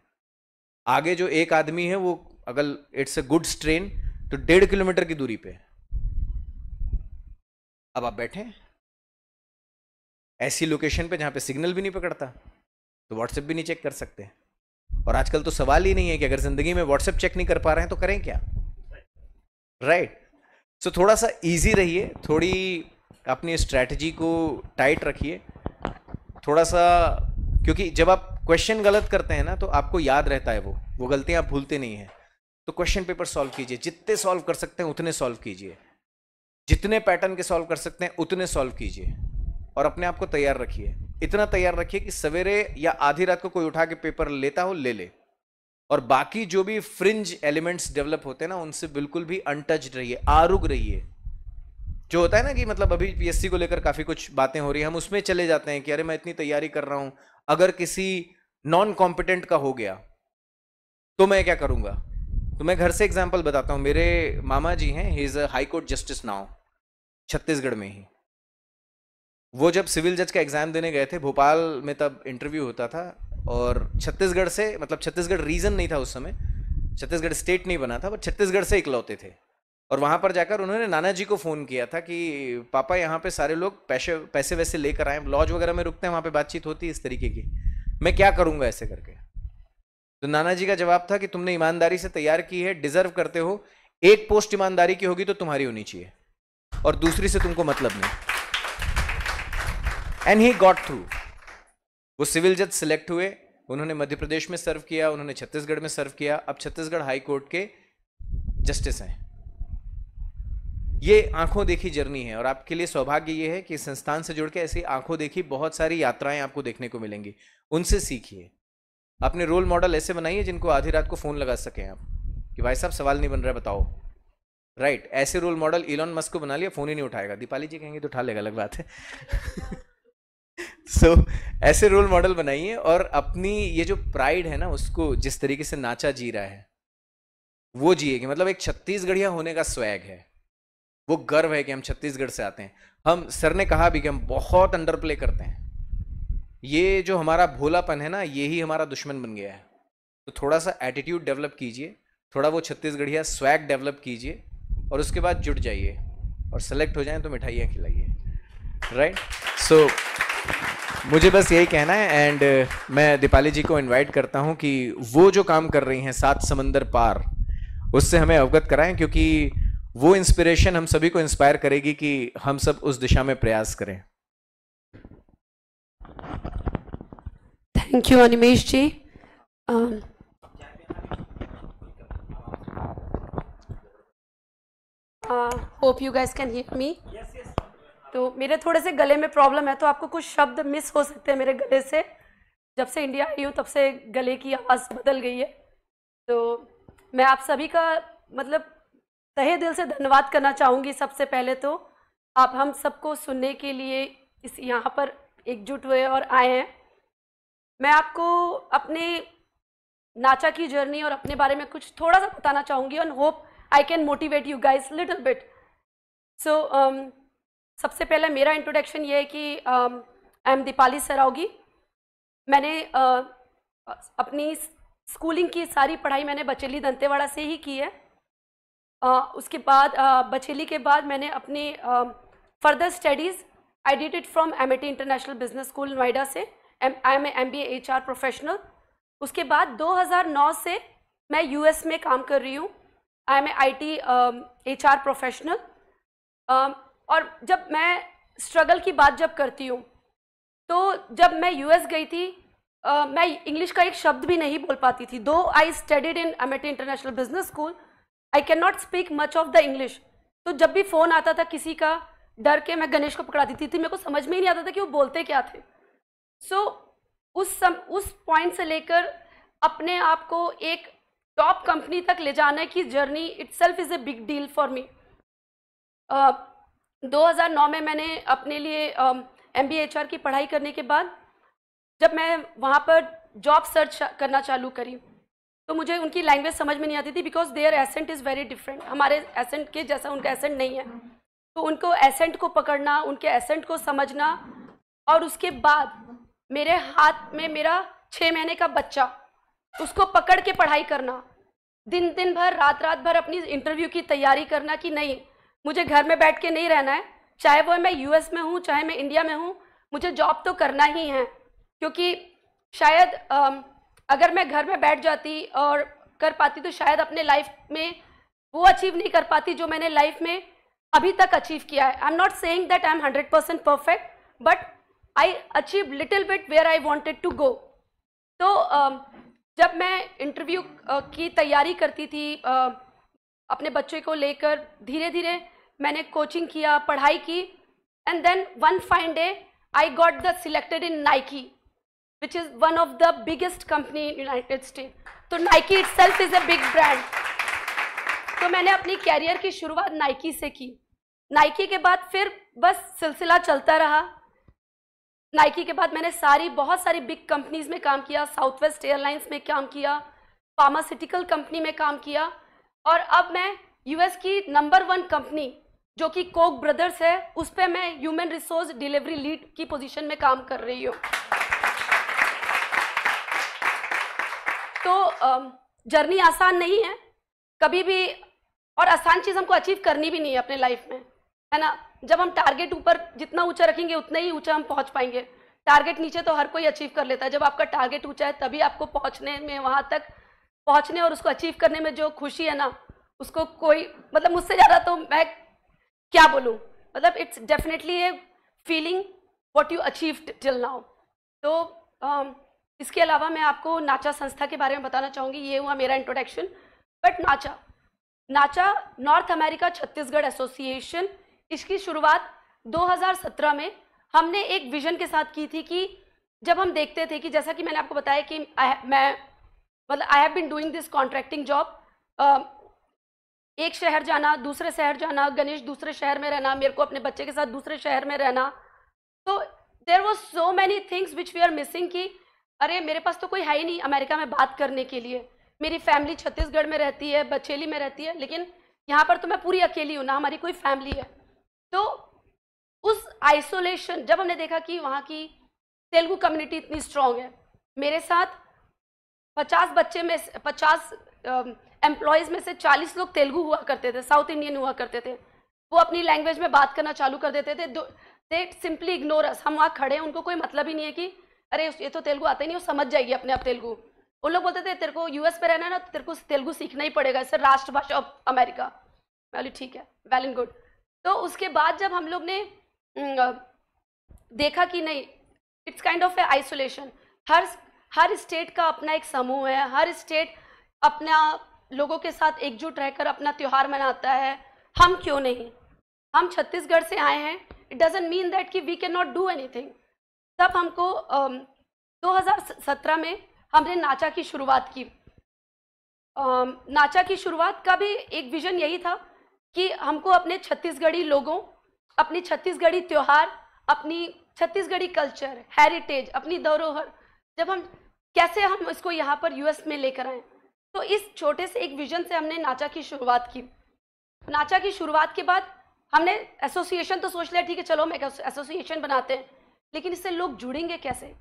आगे जो एक आदमी है वो, अगर इट्स अ गुड्स ट्रेन, तो 1.5 किलोमीटर की दूरी पे। अब आप बैठे, ऐसी लोकेशन पे जहाँ पे सिग्नल भी नहीं पकड़ता, तो व्हाट्सएप भी नहीं चेक कर सकते। और आजकल तो सवाल ही नहीं है कि अगर जिंदगी में व्हाट्सएप चेक नहीं कर पा रहे हैं तो करें क्या, राइट। सो थोड़ा सा इजी रहिए, थोड़ी अपनी स्ट्रैटेजी को टाइट रखिए थोड़ा सा, क्योंकि जब आप क्वेश्चन गलत करते हैं ना तो आपको याद रहता है, वो गलतियां आप भूलते नहीं हैं। तो क्वेश्चन पेपर सॉल्व कीजिए, जितने सॉल्व कर सकते हैं उतने सॉल्व कीजिए, जितने पैटर्न के सॉल्व कर सकते हैं उतने सॉल्व कीजिए, और अपने आप को तैयार रखिए। इतना तैयार रखिए कि सवेरे या आधी रात को कोई उठा के पेपर लेता हो ले ले, और बाकी जो भी फ्रिंज एलिमेंट्स डेवलप होते हैं ना उनसे बिल्कुल भी अनटच्ड रहिए, आरुग रहिए। जो होता है ना कि मतलब अभी पीएससी को लेकर काफी कुछ बातें हो रही है, हम उसमें चले जाते हैं कि अरे मैं इतनी तैयारी कर रहा हूं, अगर किसी नॉन कॉम्पिटेंट का हो गया तो मैं क्या करूंगा। तो मैं घर से एग्जांपल बताता हूं। मेरे मामा जी हैं, he is a high court justice now, Chhattisgarh में ही। वो जब सिविल जज का एग्जाम देने गए थे भोपाल में, तब इंटरव्यू होता था, और छत्तीसगढ़ से, मतलब छत्तीसगढ़ रीजन नहीं था उस समय, छत्तीसगढ़ स्टेट नहीं बना था, बट छत्तीसगढ़ से इकलौते थे। और वहां पर जाकर उन्होंने नाना जी को फोन किया था कि पापा यहाँ पे सारे लोग पैसे वैसे लेकर आए, लॉज वगैरह में रुकते हैं, वहां पे बातचीत होती है इस तरीके की, मैं क्या करूंगा ऐसे करके। तो नाना जी का जवाब था कि तुमने ईमानदारी से तैयार की है, डिजर्व करते हो, एक पोस्ट ईमानदारी की होगी तो तुम्हारी होनी चाहिए, और दूसरी से तुमको मतलब नहीं। And he got through. वो सिविल जज सिलेक्ट हुए, उन्होंने मध्य प्रदेश में सर्व किया, उन्होंने छत्तीसगढ़ में सर्व किया, अब छत्तीसगढ़ हाई कोर्ट के जस्टिस हैं। ये आंखों देखी जर्नी है, और आपके लिए सौभाग्य ये है कि संस्थान से जुड़ के ऐसी आंखों देखी बहुत सारी यात्राएं आपको देखने को मिलेंगी, उनसे सीखिए। अपने रोल मॉडल ऐसे बनाइए जिनको आधी रात को फोन लगा सकें आप कि भाई साहब सवाल नहीं बन रहा है बताओ, राइट। ऐसे रोल मॉडल इलॉन मस्क को बना लिया, फोन ही नहीं उठाएगा, दीपाली जी कहेंगे तो उठा लेगा, अलग बात है। ऐसे रोल मॉडल बनाइए, और अपनी ये जो प्राइड है ना उसको, जिस तरीके से नाचा जी रहा है वो जिए, कि मतलब एक छत्तीसगढ़िया होने का स्वैग है, वो गर्व है कि हम छत्तीसगढ़ से आते हैं। हम सर ने कहा भी कि हम बहुत अंडर प्ले करते हैं, ये जो हमारा भोलापन है ना यही हमारा दुश्मन बन गया है। तो थोड़ा सा एटीट्यूड डेवलप कीजिए, थोड़ा वो छत्तीसगढ़िया स्वैग डेवलप कीजिए, और उसके बाद जुट जाइए, और सेलेक्ट हो जाएं तो मिठाइयाँ खिलाइए, राइट। सो मुझे बस यही कहना है, एंड मैं दीपाली जी को इनवाइट करता हूं कि वो जो काम कर रही हैं 7 समंदर पार, उससे हमें अवगत कराएं, क्योंकि वो इंस्पिरेशन हम सभी को इंस्पायर करेगी कि हम सब उस दिशा में प्रयास करें। Thank you Animesh ji. Hope you guys can hear me. तो मेरे थोड़े से गले में प्रॉब्लम है, तो आपको कुछ शब्द मिस हो सकते हैं मेरे गले से। जब से इंडिया आई हूँ तब से गले की आवाज़ बदल गई है। तो मैं आप सभी का मतलब तहे दिल से धन्यवाद करना चाहूँगी। सबसे पहले तो आप हम सबको सुनने के लिए इस यहाँ पर एकजुट हुए और आए हैं। मैं आपको अपने नाचा की जर्नी और अपने बारे में कुछ थोड़ा सा बताना चाहूँगी, और hope I can motivate you guys little bit. So सबसे पहले मेरा इंट्रोडक्शन ये है कि आई एम दीपाली सरावगी। मैंने अपनी स्कूलिंग की सारी पढ़ाई मैंने बचेली दंतेवाड़ा से ही की है। उसके बाद बचेली के बाद मैंने अपनी further studies I did it from MIT international business school Noida से। I am MBA HR professional. उसके बाद 2009 से मैं US में काम कर रही हूँ। I am IT HR professional. और जब मैं स्ट्रगल की बात जब करती हूँ, तो जब मैं US गई थी मैं इंग्लिश का एक शब्द भी नहीं बोल पाती थी। दो I studied in MIT international business school, I can not speak much of the English. तो जब भी फ़ोन आता था किसी का, डर के मैं गणेश को पकड़ा देती थी, मेरे को समझ में ही नहीं आता था कि वो बोलते क्या थे। उस पॉइंट से लेकर अपने आप को एक टॉप कंपनी तक ले जाने की journey itself is a big deal for me. 2009 में मैंने अपने लिए MBA HR की पढ़ाई करने के बाद जब मैं वहाँ पर जॉब सर्च करना चालू करी, तो मुझे उनकी लैंग्वेज समझ में नहीं आती थी, because their accent is very different. हमारे एसेंट के जैसा उनका एसेंट नहीं है। तो उनको एसेंट को पकड़ना, उनके एसेंट को समझना, और उसके बाद मेरे हाथ में मेरा 6 महीने का बच्चा, उसको पकड़ के पढ़ाई करना, दिन दिन भर रात भर अपनी इंटरव्यू की तैयारी करना कि नहीं मुझे घर में बैठ के नहीं रहना है, चाहे वो मैं US में हूँ चाहे मैं इंडिया में हूँ, मुझे जॉब तो करना ही है, क्योंकि शायद अगर मैं घर में बैठ जाती और कर पाती तो शायद अपने लाइफ में वो अचीव नहीं कर पाती जो मैंने लाइफ में अभी तक अचीव किया है। I am not saying that I am 100% perfect, but I achieve little bit where I wanted to go. तो जब मैं इंटरव्यू की तैयारी करती थी अपने बच्चे को लेकर, धीरे धीरे मैंने कोचिंग किया, पढ़ाई की, and then one fine day I got the selected in Nike, which is one of the biggest company in United State. तो Nike itself is a big brand. तो मैंने अपनी कैरियर की शुरुआत नाइकी से की। नाइकी के बाद फिर बस सिलसिला चलता रहा। नाइकी के बाद मैंने बहुत सारी बिग कंपनीज में काम किया, साउथ वेस्ट एयरलाइंस में काम किया, फार्मास्यूटिकल कंपनी में काम किया, और अब मैं यूएस की नंबर 1 कंपनी जो कि कोक ब्रदर्स है, उस पर मैं ह्यूमन रिसोर्स डिलीवरी लीड की पोजीशन में काम कर रही हूँ। तो जर्नी आसान नहीं है कभी भी, और आसान चीज़ हमको अचीव करनी भी नहीं है अपने लाइफ में, है ना। जब हम टारगेट ऊपर जितना ऊंचा रखेंगे उतना ही ऊंचा हम पहुंच पाएंगे। टारगेट नीचे तो हर कोई अचीव कर लेता है, जब आपका टारगेट ऊंचा है तभी आपको पहुंचने में, वहाँ तक पहुंचने और उसको अचीव करने में जो खुशी है ना, उसको कोई, मतलब मुझसे ज़्यादा तो मैं क्या बोलूँ, मतलब it's definitely a feeling what you achieved till now. तो इसके अलावा मैं आपको नाचा संस्था के बारे में बताना चाहूँगी। ये हुआ मेरा इंट्रोडक्शन। बट नाचा नॉर्थ अमेरिका छत्तीसगढ़ एसोसिएशन, इसकी शुरुआत 2017 में हमने एक विजन के साथ की थी कि जब हम देखते थे कि जैसा कि मैंने आपको बताया कि I have been doing this contracting job, एक शहर जाना, दूसरे शहर जाना, गणेश दूसरे शहर में रहना, मेरे को अपने बच्चे के साथ दूसरे शहर में रहना। तो there was so many things which we are missing कि अरे मेरे पास तो कोई है ही नहीं अमेरिका में बात करने के लिए। मेरी फैमिली छत्तीसगढ़ में रहती है, बचेली में रहती है, लेकिन यहाँ पर तो मैं पूरी अकेली हूँ ना, हमारी कोई फैमिली है। तो उस आइसोलेशन, जब हमने देखा कि वहाँ की तेलुगु कम्युनिटी इतनी स्ट्रांग है, मेरे साथ 50 एम्प्लॉयज़ में से 40 लोग तेलुगु हुआ करते थे, साउथ इंडियन हुआ करते थे। वो अपनी लैंग्वेज में बात करना चालू कर देते थे। दे सिंपली इग्नोर अस। हम वहाँ खड़े हैं, उनको कोई मतलब ही नहीं है कि अरे ये तो तेलुगु आता ही नहीं, वो समझ जाएगी अपने आप तेलुगु। वो लोग बोलते थे तेरे को यूएस पे रहना है ना, तो तेरे को तेलुगु सीखना ही पड़ेगा, इससे राष्ट्रभाषा ऑफ अमेरिका। मैं बोली ठीक है, वेल एंड गुड। तो उसके बाद जब हम लोग ने देखा कि नहीं, it's kind of A isolation. Her state का अपना एक समूह है, हर स्टेट अपना लोगों के साथ एकजुट रहकर अपना त्यौहार मनाता है, हम क्यों नहीं। हम छत्तीसगढ़ से आए हैं, इट डजंट मीन दैट कि we can not do anything. तब हमको 2017 में हमने नाचा की शुरुआत की। नाचा की शुरुआत का भी एक विजन यही था कि हमको अपने छत्तीसगढ़ी लोगों, अपनी छत्तीसगढ़ी त्यौहार, अपनी छत्तीसगढ़ी कल्चर, हेरिटेज, अपनी धरोहर, जब हम कैसे हम इसको यहाँ पर यूएस में लेकर आए। तो इस छोटे से एक विजन से हमने नाचा की शुरुआत की। नाचा की शुरुआत के बाद हमने एसोसिएशन तो सोच लिया, ठीक है चलो हम एक एसोसिएशन बनाते हैं, लेकिन इससे लोग जुड़ेंगे कैसे।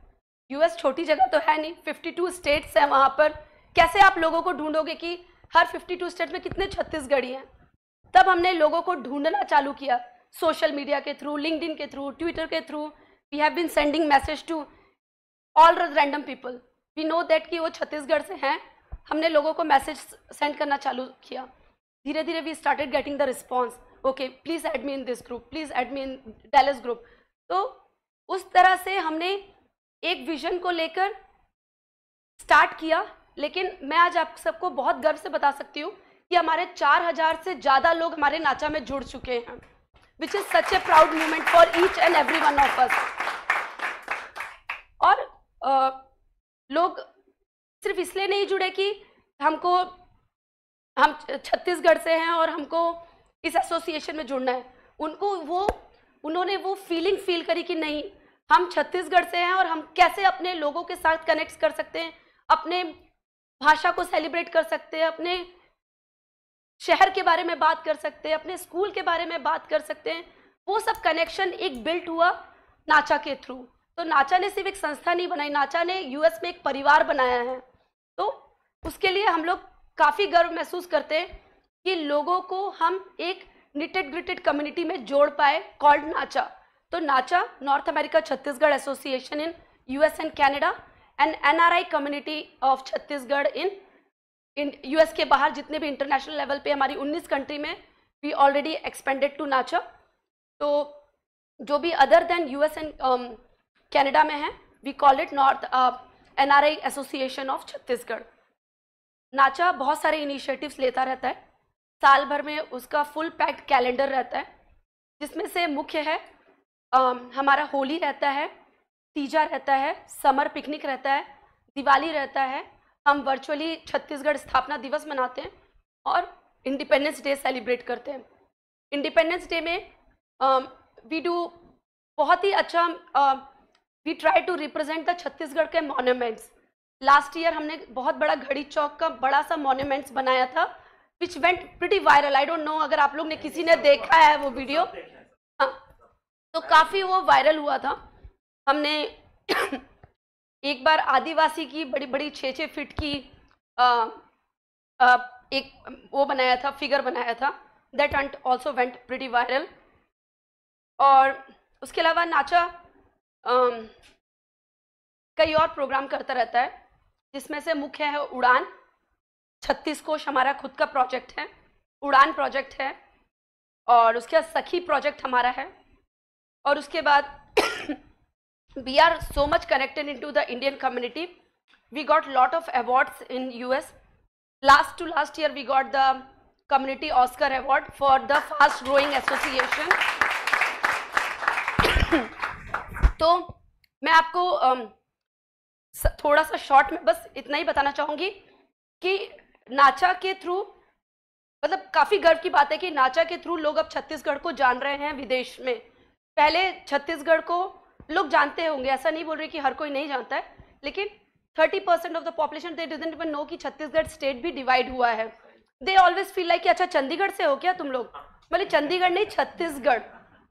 यूएस छोटी जगह तो है नहीं, 52 स्टेट्स हैं वहाँ पर, कैसे आप लोगों को ढूंढोगे कि हर 52 स्टेट में कितने छत्तीसगढ़ी हैं। तब हमने लोगों को ढूंढना चालू किया, सोशल मीडिया के थ्रू, लिंक्डइन के थ्रू, ट्विटर के through. We have been sending message to all random people, we know that कि वो छत्तीसगढ़ से हैं। हमने लोगों को मैसेज सेंड करना चालू किया। धीरे धीरे we started getting the response, okay please add me in this group, please add me in Dallas group. तो उस तरह से हमने एक विजन को लेकर स्टार्ट किया। लेकिन मैं आज आप सबको बहुत गर्व से बता सकती हूँ कि हमारे 4000 से ज़्यादा लोग हमारे नाचा में जुड़ चुके हैं, which is such A proud moment for each and every one of us. और लोग सिर्फ इसलिए नहीं जुड़े कि हम छत्तीसगढ़ से हैं और हमको इस एसोसिएशन में जुड़ना है। उन्होंने वो फीलिंग फील करी कि नहीं, हम छत्तीसगढ़ से हैं और हम कैसे अपने लोगों के साथ कनेक्ट कर सकते हैं, अपने भाषा को सेलिब्रेट कर सकते हैं, अपने शहर के बारे में बात कर सकते हैं, अपने स्कूल के बारे में बात कर सकते हैं। वो सब कनेक्शन एक बिल्ट हुआ नाचा के थ्रू। तो नाचा ने सिर्फ एक संस्था नहीं बनाई, नाचा ने यूएस में एक परिवार बनाया है। तो उसके लिए हम लोग काफ़ी गर्व महसूस करते हैं कि लोगों को हम एक निटेड ग्रिटेड कम्युनिटी में जोड़ पाए कॉल्ड नाचा। तो नाचा, north America Chhattisgarh association in US and Canada, and NRI community of Chhattisgarh in US के बाहर जितने भी इंटरनेशनल लेवल पे हमारी 19 कंट्री में वी ऑलरेडी एक्सपेंडेड टू नाचा। तो जो भी other than US and Canada में है, we call it north NRI association of Chhattisgarh. Nacha बहुत सारे इनिशिएटिव्स लेता रहता है, साल भर में उसका फुल पैक्ड कैलेंडर रहता है, जिसमें से मुख्य है हमारा होली रहता है, तीजा रहता है, समर पिकनिक रहता है, दिवाली रहता है, हम वर्चुअली छत्तीसगढ़ स्थापना दिवस मनाते हैं और इंडिपेंडेंस डे सेलिब्रेट करते हैं। इंडिपेंडेंस डे में वी डू बहुत ही अच्छा, we try to represent the Chhattisgarh के मॉन्यूमेंट्स। लास्ट ईयर हमने बहुत बड़ा घड़ी चौक का बड़ा सा मॉन्यूमेंट्स बनाया था, which went pretty viral. I don't know अगर आप लोग ने किसी ने देखा है वो वीडियो, हाँ, तो काफ़ी वो वायरल हुआ था। हमने एक बार आदिवासी की बड़ी बड़ी 6-6 फीट की एक वो बनाया था, फिगर बनाया था, that and also went pretty viral. और उसके अलावा नाचा कई और प्रोग्राम करता रहता है, जिसमें से मुख्य है उड़ान। 36 कोश हमारा खुद का प्रोजेक्ट है, उड़ान प्रोजेक्ट है, और उसके बाद सखी प्रोजेक्ट हमारा है। और उसके बाद we are so much connected into the Indian community. We got lot of awards in US. Last to last year we got the community Oscar award for the fast growing association. तो मैं आपको थोड़ा सा शॉर्ट में बस इतना ही बताना चाहूँगी कि नाचा के थ्रू, मतलब काफ़ी गर्व की बात है कि नाचा के थ्रू लोग अब छत्तीसगढ़ को जान रहे हैं विदेश में। पहले छत्तीसगढ़ को लोग जानते होंगे, ऐसा नहीं बोल रहे कि हर कोई नहीं जानता है, लेकिन 30% of the population they doesn't even know कि छत्तीसगढ़ स्टेट भी डिवाइड हुआ है। दे ऑलवेज फील लाइक कि अच्छा चंडीगढ़ से हो क्या तुम लोग, बोले चंडीगढ़ नहीं छत्तीसगढ़।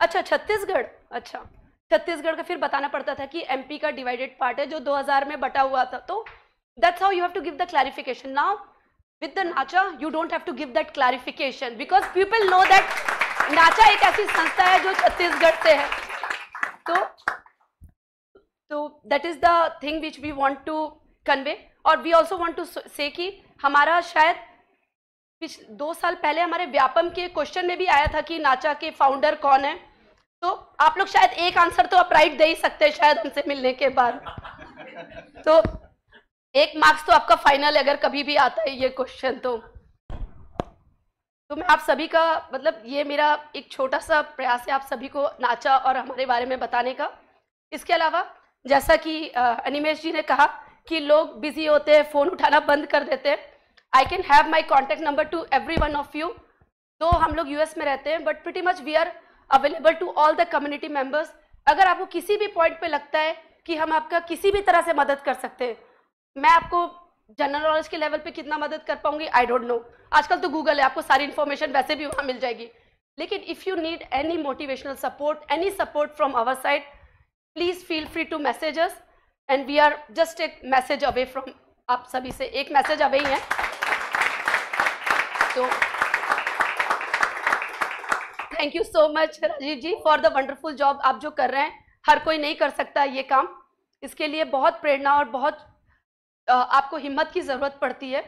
अच्छा छत्तीसगढ़, अच्छा छत्तीसगढ़ का फिर बताना पड़ता था कि एमपी का डिवाइडेड पार्ट है जो 2000 में बटा हुआ था। तो that's how you have to give the clarification. Now with the Nacha you don't have to give that clarification, because people know that Nacha एक ऐसी संस्था है जो छत्तीसगढ़ से है। तो that is the thing which we want to convey. और we also want to say कि हमारा शायद 2 साल पहले हमारे व्यापम के क्वेश्चन में भी आया था कि नाचा के फाउंडर कौन है, तो आप लोग शायद एक आंसर तो आप राइट दे ही सकते हैं शायद हमसे मिलने के बाद। तो 1 मार्क्स तो आपका फाइनल अगर कभी भी आता है ये क्वेश्चन। तो मैं आप सभी का, मतलब ये मेरा एक छोटा सा प्रयास है आप सभी को नाचा और हमारे बारे में बताने का। इसके अलावा जैसा कि अनिमेश जी ने कहा कि लोग बिजी होते हैं, फ़ोन उठाना बंद कर देते हैं, I can have my contact number to every one of you. तो हम लोग यूएस में रहते हैं, but pretty much we are available to all the community members. अगर आपको किसी भी पॉइंट पे लगता है कि हम आपका किसी भी तरह से मदद कर सकते हैं, मैं आपको जनरल नॉलेज के लेवल पे कितना मदद कर पाऊंगी आई डोंट नो। आजकल तो गूगल है, आपको सारी इन्फॉर्मेशन वैसे भी वहाँ मिल जाएगी। लेकिन if you need any motivational support, any support from our side, please feel free to message us, and we are just एक मैसेज अवे फ्रॉम, आप सभी से एक मैसेज अवे ही है। तो thank you so much Rajiv ji for the wonderful job आप जो कर रहे हैं। हर कोई नहीं कर सकता ये काम, इसके लिए बहुत प्रेरणा और बहुत आपको हिम्मत की ज़रूरत पड़ती है।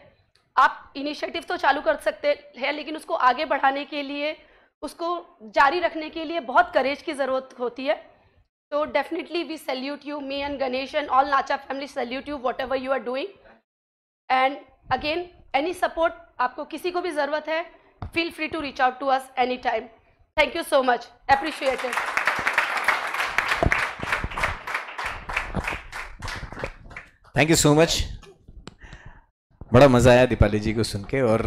आप इनिशिएटिव तो चालू कर सकते हैं, लेकिन उसको आगे बढ़ाने के लिए, उसको जारी रखने के लिए बहुत करेज की ज़रूरत होती है। तो definitely we salute you, me and Ganesh and all Nacha family salute you whatever you are doing. And again any support आपको किसी को भी ज़रूरत है, feel free to reach out to us any time. Thank you so much, appreciated. Thank you so much. बड़ा मजा आया दीपाली जी को सुन के। और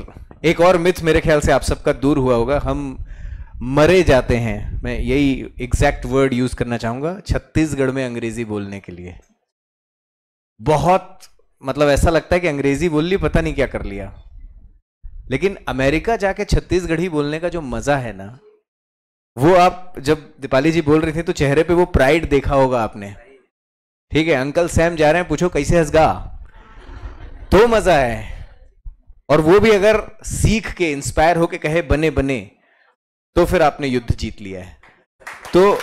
एक और मिथ मेरे ख्याल से आप सबका दूर हुआ होगा, हम मरे जाते हैं। मैं यही एग्जैक्ट वर्ड यूज करना चाहूंगा छत्तीसगढ़ में अंग्रेजी बोलने के लिए। बहुत मतलब ऐसा लगता है कि अंग्रेजी बोल ली, पता नहीं क्या कर लिया। लेकिन अमेरिका जाके छत्तीसगढ़ी बोलने का जो मजा है ना, वो आप जब दीपाली जी बोल रहे थे तो चेहरे पे वो प्राइड देखा होगा आपने। ठीक है, अंकल सैम जा रहे हैं, पूछो कैसे हंसगा, तो मजा है। और वो भी अगर सीख के इंस्पायर होके कहे बने बने, तो फिर आपने युद्ध जीत लिया है। तो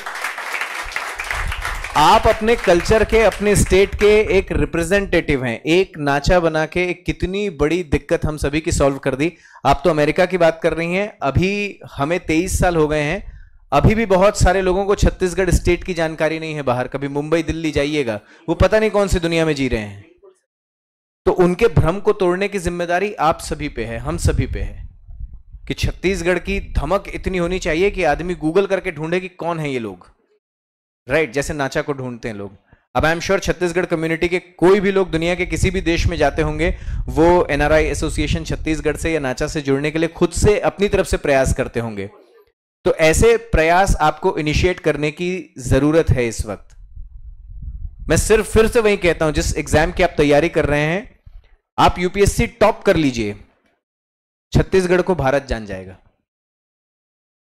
आप अपने कल्चर के, अपने स्टेट के एक रिप्रेजेंटेटिव हैं। एक नाचा बना के एक कितनी बड़ी दिक्कत हम सभी की सॉल्व कर दी। आप तो अमेरिका की बात कर रही हैं, अभी हमें 23 साल हो गए हैं, अभी भी बहुत सारे लोगों को छत्तीसगढ़ स्टेट की जानकारी नहीं है। बाहर कभी मुंबई दिल्ली जाइएगा, वो पता नहीं कौन सी दुनिया में जी रहे हैं। तो उनके भ्रम को तोड़ने की जिम्मेदारी आप सभी पे है, हम सभी पे है, कि छत्तीसगढ़ की धमक इतनी होनी चाहिए कि आदमी गूगल करके ढूंढे कि कौन है ये लोग, राइट? जैसे नाचा को ढूंढते हैं लोग। अब I am sure Chhattisgarh community के कोई भी लोग दुनिया के किसी भी देश में जाते होंगे, वो एनआरआई एसोसिएशन छत्तीसगढ़ से या नाचा से जुड़ने के लिए खुद से अपनी तरफ से प्रयास करते होंगे। तो ऐसे प्रयास आपको इनिशिएट करने की जरूरत है इस वक्त। मैं सिर्फ फिर से वही कहता हूं, जिस एग्जाम की आप तैयारी कर रहे हैं, आप यूपीएससी टॉप कर लीजिए, छत्तीसगढ़ को भारत जान जाएगा।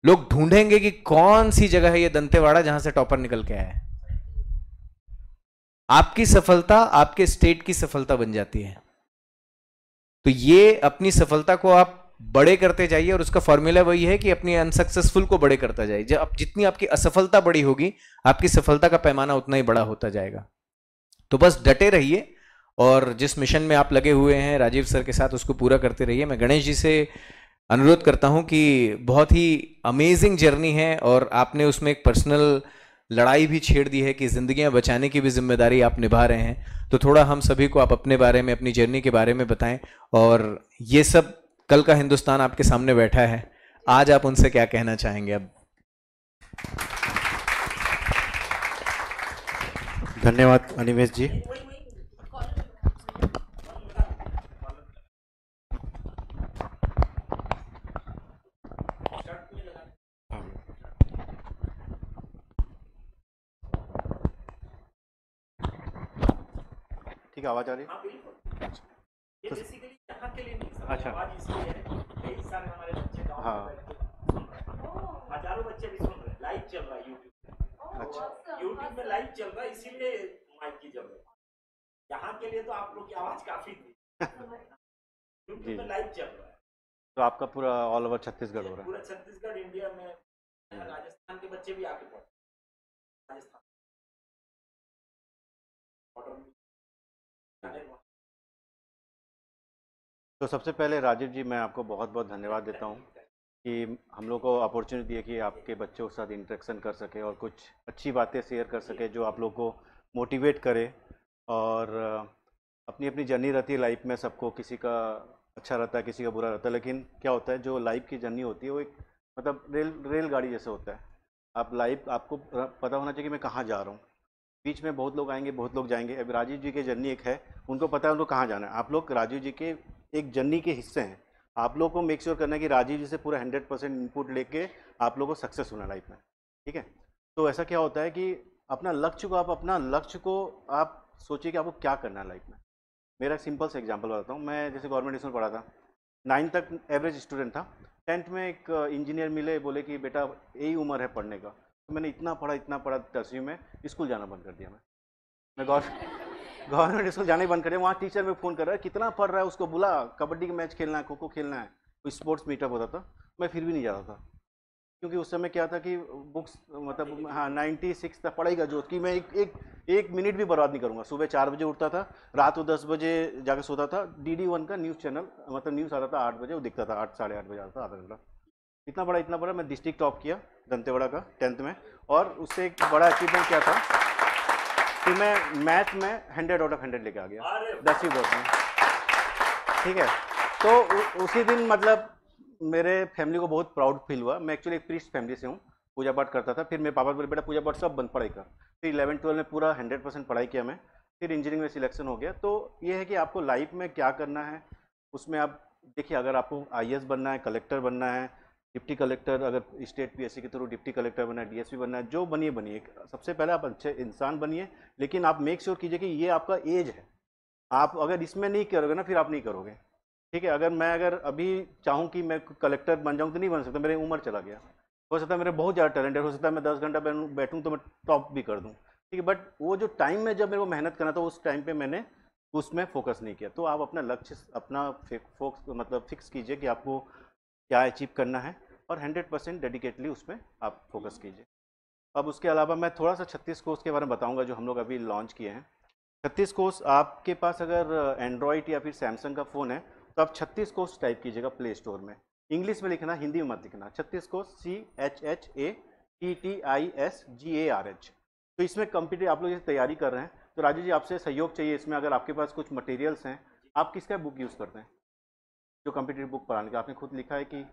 लोग ढूंढेंगे कि कौन सी जगह है ये दंतेवाड़ा जहां से टॉपर निकल के आया है। आपकी सफलता आपके स्टेट की सफलता बन जाती है। तो ये अपनी सफलता को आप बड़े करते जाइए, और उसका फॉर्मूला वही है कि अपनी अनसक्सेसफुल को बड़े करता जाइए। जब जितनी आपकी असफलता बड़ी होगी, आपकी सफलता का पैमाना उतना ही बड़ा होता जाएगा। तो बस डटे रहिए, और जिस मिशन में आप लगे हुए हैं राजीव सर के साथ, उसको पूरा करते रहिए। मैं गणेश जी से अनुरोध करता हूं कि बहुत ही अमेजिंग जर्नी है, और आपने उसमें एक पर्सनल लड़ाई भी छेड़ दी है कि जिंदगियां बचाने की भी जिम्मेदारी आप निभा रहे हैं। तो थोड़ा हम सभी को आप अपने बारे में, अपनी जर्नी के बारे में बताएं, और ये सब कल का हिंदुस्तान आपके सामने बैठा है, आज आप उनसे क्या कहना चाहेंगे? अब धन्यवाद अनिमेश जी। ठीक है, आवाज आ रही है? ये बेसिकली यहाँ के लिए नहीं सर, अच्छा। आवाज इसलिए है, कई सारे हमारे बच्चे गाँव हाँ। में बैठ के सुन रहे हैं, हजारों बच्चे भी सुन रहे हैं, लाइव चल रहा है यूट्यूब। अच्छा। यूट्यूब में लाइव चल रहा है, इसीलिए माइक की जरूरत है। यहाँ के लिए तो आप लोग की आवाज काफी थी, यूट्यूब में लाइव चल रहा है। तो आपका पूरा ऑल ओवर छत्तीसगढ़ हो रहा है? पूरा छत्तीसगढ़, इंडिया में, राजस्थान के बच्चे भी आके पढ़ते हैं, राजस्थान तो सबसे पहले राजीव जी, मैं आपको बहुत बहुत धन्यवाद देता हूँ कि हम लोग को अपॉर्चुनिटी दी है कि आपके बच्चों के साथ इंटरेक्शन कर सके और कुछ अच्छी बातें शेयर कर सके जो आप लोग को मोटिवेट करे। और अपनी अपनी जर्नी रहती है लाइफ में, सबको किसी का अच्छा रहता है, किसी का बुरा रहता है, लेकिन क्या होता है जो लाइफ की जर्नी होती है वो एक मतलब रेलगाड़ी जैसे होता है। आप लाइफ, आपको पता होना चाहिए कि मैं कहाँ जा रहा हूँ। बीच में बहुत लोग आएंगे, बहुत लोग जाएंगे। अभी राजीव जी की जर्नी एक है, उनको पता है उनको कहाँ जाना है। आप लोग राजीव जी के एक जर्नी के हिस्से हैं। आप लोग को मेक श्योर करना है कि राजीव जी से पूरा 100% इनपुट लेके आप लोगों को सक्सेस होना लाइफ में, ठीक है? तो ऐसा क्या होता है कि अपना लक्ष्य को आप सोचिए कि आपको क्या करना है लाइफ में। मेरा एक सिंपल से एग्जांपल बताता हूँ। मैं जैसे गवर्नमेंट स्कूल पढ़ा था, 9 तक एवरेज स्टूडेंट था। 10th में एक इंजीनियर मिले, बोले कि बेटा यही उम्र है पढ़ने का। तो मैंने इतना पढ़ा 10वीं में, स्कूल जाना बंद कर दिया। मैं गवर्नमेंट स्कूल जाने बंद कर दिया। वहाँ टीचर में फ़ोन कर रहा है, कितना पढ़ रहा है, उसको बुला, कबड्डी का मैच खेलना है, खो खो खेलना है, कोई स्पोर्ट्स मीटअप होता था। मैं फिर भी नहीं जाता था, क्योंकि उस समय क्या था कि बुक्स मतलब हाँ 96 तक पढ़ाई का जोश कि मैं एक मिनट भी बर्बाद नहीं करूँगा। सुबह 4 बजे उठता था, रात को 10 बजे जाकर सोता था। DD1 का न्यूज़ चैनल मतलब न्यूज़ आता था 8 बजे, वो दिखता था 8 साढ़े 8 बजे आता था, आधा घंटा। इतना बड़ा मैं डिस्ट्रिक्ट टॉप किया दंतेवाड़ा का 10th में। और उससे एक बड़ा अचीवमेंट क्या था कि मैं मैथ में 100 आउट ऑफ 100 लेके आ गया 10वीं बोर्ड में, ठीक है? तो उसी दिन मतलब मेरे फैमिली को बहुत प्राउड फील हुआ। मैं एक्चुअली एक प्रीस्ट फैमिली से हूँ, पूजा पाठ करता था। फिर मेरे पापा बोले बेटा पूजा पाठ सब बंद, पढ़ाई कर। फिर 11th-12 में पूरा 100% पढ़ाई किया मैं। फिर इंजीनियरिंग में सिलेक्शन हो गया। तो ये है कि आपको लाइफ में क्या करना है, उसमें आप देखिए। अगर आपको IAS बनना है, कलेक्टर बनना है, डिप्टी कलेक्टर, अगर स्टेट PSC के थ्रू डिप्टी कलेक्टर बनना है, DSP बनना है, जो बनिए। सबसे पहले आप अच्छे इंसान बनिए, लेकिन आप मेक श्योर कीजिए कि ये आपका एज है। आप अगर इसमें नहीं करोगे ना, फिर आप नहीं करोगे, ठीक है? अगर अभी चाहूँ कि मैं कलेक्टर बन जाऊँ तो नहीं बन सकता, मेरी उम्र चला गया। हो सकता है मेरे बहुत ज़्यादा टैलेंट है, हो सकता है मैं 10 घंटा बैठूँ तो मैं टॉप भी कर दूँ, ठीक है? बट वो जो टाइम में जब मेरे को मेहनत करना था, उस टाइम पे मैंने उसमें फोकस नहीं किया। तो आप अपना लक्ष्य मतलब फिक्स कीजिए कि आपको क्या अचीव करना है, और 100% डेडिकेटली उसमें आप फोकस कीजिए। अब उसके अलावा मैं थोड़ा सा 36 कोर्स के बारे में बताऊंगा जो हम लोग अभी लॉन्च किए हैं। 36 कोर्स, आपके पास अगर एंड्रॉयड या फिर सैमसंग का फ़ोन है तो आप 36 कोर्स टाइप कीजिएगा प्ले स्टोर में। इंग्लिश में लिखना, हिंदी में मत लिखना। 36 कोर्स CHHATTISGARH। तो इसमें कंप्यूटर आप लोग जैसे तैयारी कर रहे हैं तो राजू जी आपसे सहयोग चाहिए इसमें। अगर आपके पास कुछ मटेरियल्स हैं, आप किसका बुक यूज़ करते हैं जो कंप्यूटर बुक पढ़ाने का? आपने खुद लिखा है कि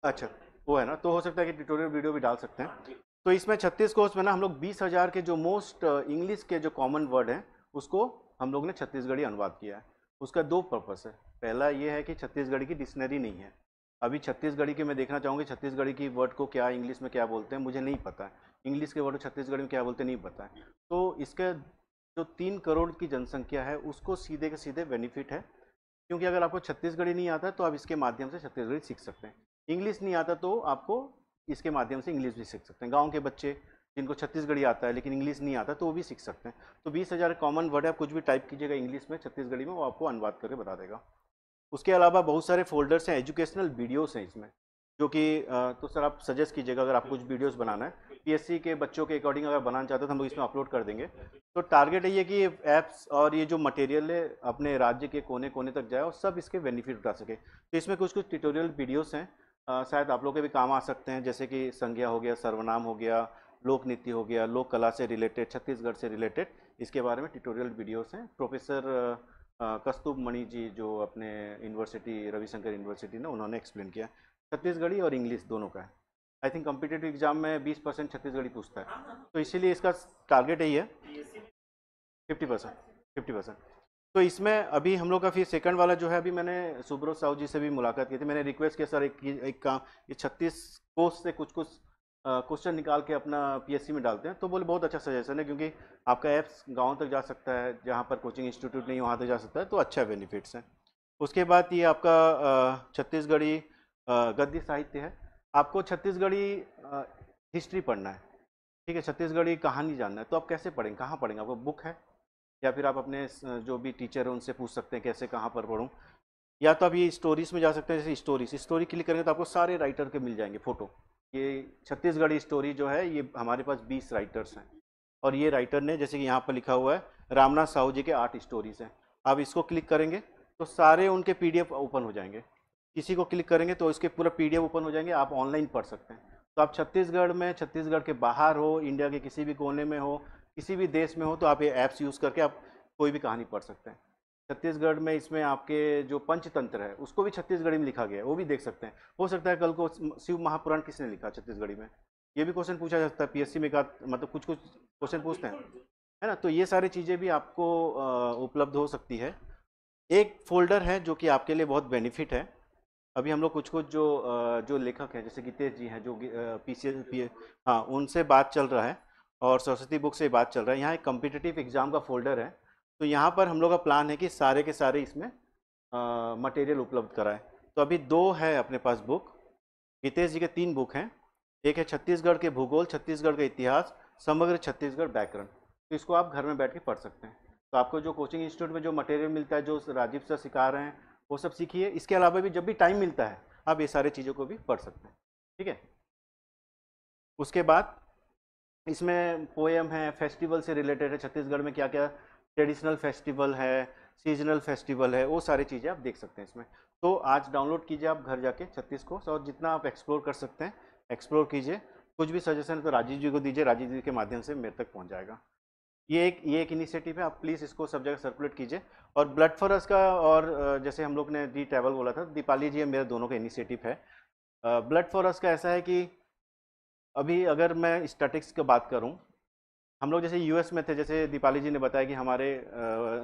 अच्छा वो है ना, तो हो सकता है कि ट्यूटोरियल वीडियो भी डाल सकते हैं। तो इसमें 36 कोर्स में ना हम लोग 20,000 के जो मोस्ट इंग्लिश के जो कॉमन वर्ड हैं उसको हम लोग ने छत्तीसगढ़ी अनुवाद किया है। उसका दो पर्पस है। पहला ये है कि छत्तीसगढ़ी की डिक्शनरी नहीं है अभी छत्तीसगढ़ी की। मैं देखना चाहूँगी छत्तीसगढ़ी की वर्ड को क्या इंग्लिश में क्या बोलते हैं, मुझे नहीं पता है। इंग्लिश के वर्ड को छत्तीसगढ़ी में क्या बोलते हैं नहीं पता है। तो इसका जो 3 करोड़ की जनसंख्या है उसको सीधे के सीधे बेनिफिट है, क्योंकि अगर आपको छत्तीसगढ़ी नहीं आता तो आप इसके माध्यम से छत्तीसगढ़ी सीख सकते हैं। इंग्लिश नहीं आता तो आपको इसके माध्यम से इंग्लिश भी सीख सकते हैं। गांव के बच्चे जिनको छत्तीसगढ़ी आता है लेकिन इंग्लिश नहीं आता तो वो भी सीख सकते हैं। तो 20,000 कॉमन वर्ड है, आप कुछ भी टाइप कीजिएगा इंग्लिश में छत्तीसगढ़ी में, वो आपको अनुवाद करके बता देगा। उसके अलावा बहुत सारे फोल्डर्स हैं, एजुकेशनल वीडियोस हैं इसमें, जो कि तो सर आप सजेस्ट कीजिएगा अगर आपको कुछ वीडियोस बनाना है पीएससी के बच्चों के अकॉर्डिंग अगर बनाना चाहते हो तो हम लोग इसमें अपलोड कर देंगे। तो टारगेट है ये कि ऐप्स और ये जो मटेरियल है अपने राज्य के कोने कोने तक जाए और सब इसके बेनिफिट उठा सके। तो इसमें कुछ कुछ ट्यूटोरियल वीडियोस हैं, शायद आप लोग के भी काम आ सकते हैं, जैसे कि संज्ञा हो गया, सर्वनाम हो गया, लोक नीति हो गया, लोक कला से रिलेटेड, छत्तीसगढ़ से रिलेटेड, इसके बारे में ट्यूटोरियल वीडियोस हैं। प्रोफेसर कस्तूभ मणि जी जो अपने यूनिवर्सिटी रविशंकर यूनिवर्सिटी ने उन्होंने एक्सप्लेन किया। छत्तीसगढ़ी और इंग्लिश दोनों का है। आई थिंक कॉम्पिटेटिव एग्जाम में 20% छत्तीसगढ़ी पूछता है, तो इसीलिए इसका टारगेट यही है 50%। तो इसमें अभी हम लोग का फिर सेकंड वाला जो है, अभी मैंने सुब्रत साहू जी से भी मुलाकात की थी। मैंने रिक्वेस्ट किया सर एक काम, ये 36 कोर्स से कुछ कुछ क्वेश्चन निकाल के अपना पीएससी में डालते हैं। तो बोले बहुत अच्छा सजेशन है, क्योंकि आपका ऐप्स गाँव तक जा सकता है, जहाँ पर कोचिंग इंस्टीट्यूट नहीं वहाँ तक जा सकता है, तो अच्छा बेनिफिट्स है। उसके बाद ये आपका छत्तीसगढ़ी गद्य साहित्य है। आपको छत्तीसगढ़ी हिस्ट्री पढ़ना है, ठीक है, छत्तीसगढ़ी कहानी जानना है, तो आप कैसे पढ़ेंगे, कहाँ पढ़ेंगे? आपको बुक है या फिर आप अपने जो भी टीचर है उनसे पूछ सकते हैं कैसे कहाँ पर पढ़ूँ, या तो आप ये स्टोरीज में जा सकते हैं। जैसे स्टोरी क्लिक करेंगे तो आपको सारे राइटर के मिल जाएंगे फोटो। ये छत्तीसगढ़ी स्टोरी जो है ये हमारे पास 20 राइटर्स हैं, और ये राइटर ने जैसे कि यहाँ पर लिखा हुआ है रामनाथ साहू जी के 8 स्टोरीज हैं। आप इसको क्लिक करेंगे तो सारे उनके पीडीएफ ओपन हो जाएंगे। किसी को क्लिक करेंगे तो इसके पूरा पीडीएफ ओपन हो जाएंगे, आप ऑनलाइन पढ़ सकते हैं। तो आप छत्तीसगढ़ में, छत्तीसगढ़ के बाहर हो, इंडिया के किसी भी कोने में हो, किसी भी देश में हो, तो आप ये ऐप्स यूज़ करके आप कोई भी कहानी पढ़ सकते हैं। छत्तीसगढ़ में इसमें आपके जो पंचतंत्र है उसको भी छत्तीसगढ़ी में लिखा गया है, वो भी देख सकते हैं। हो सकता है कल को शिव महापुराण किसने लिखा छत्तीसगढ़ी में, ये भी क्वेश्चन पूछा जा सकता है पीएससी में का, मतलब कुछ कुछ क्वेश्चन पूछते हैं, है ना। तो ये सारी चीज़ें भी आपको उपलब्ध हो सकती है। एक फोल्डर है जो कि आपके लिए बहुत बेनिफिट है। अभी हम लोग कुछ कुछ जो लेखक हैं जैसे गीतेश जी हैं, जो पीसीएस हाँ उनसे बात चल रहा है, और सरस्वती बुक से बात चल रहा है। यहाँ एक कॉम्पिटिटिव एग्जाम का फोल्डर है, तो यहाँ पर हम लोग का प्लान है कि सारे के सारे इसमें मटेरियल उपलब्ध कराएं। तो अभी 2 है अपने पास बुक, गीतेश जी के 3 बुक हैं। एक है छत्तीसगढ़ के भूगोल, छत्तीसगढ़ का इतिहास, समग्र छत्तीसगढ़ व्याकरण। तो इसको आप घर में बैठ के पढ़ सकते हैं। तो आपको जो कोचिंग इंस्टीट्यूट में जो मटेरियल मिलता है, जो राजीव सर सिखा रहे हैं, वो सब सीखिए। इसके अलावा भी जब भी टाइम मिलता है आप ये सारी चीज़ों को भी पढ़ सकते हैं, ठीक है। उसके बाद इसमें पोएम है, फेस्टिवल से रिलेटेड है, छत्तीसगढ़ में क्या क्या ट्रेडिशनल फेस्टिवल है, सीजनल फेस्टिवल है, वो सारी चीज़ें आप देख सकते हैं इसमें। तो आज डाउनलोड कीजिए आप घर जाके 36 को, और जितना आप एक्सप्लोर कर सकते हैं एक्सप्लोर कीजिए। कुछ भी सजेशन है तो राजीव जी को दीजिए, राजीव जी के माध्यम से मेरे तक पहुंच जाएगा। ये एक इनिशिएटिव है, आप प्लीज़ इसको सब जगह सर्कुलेट कीजिए। और ब्लड फॉर अस का, और जैसे हम लोग ने दी ट्रैवल बोला था, दीपाली जी मेरे दोनों का इनिशिएटिव है। ब्लड फॉर अस का ऐसा है कि अभी अगर मैं स्टैटिस्टिक्स की बात करूं, हम लोग जैसे यूएस में थे, जैसे दीपाली जी ने बताया कि हमारे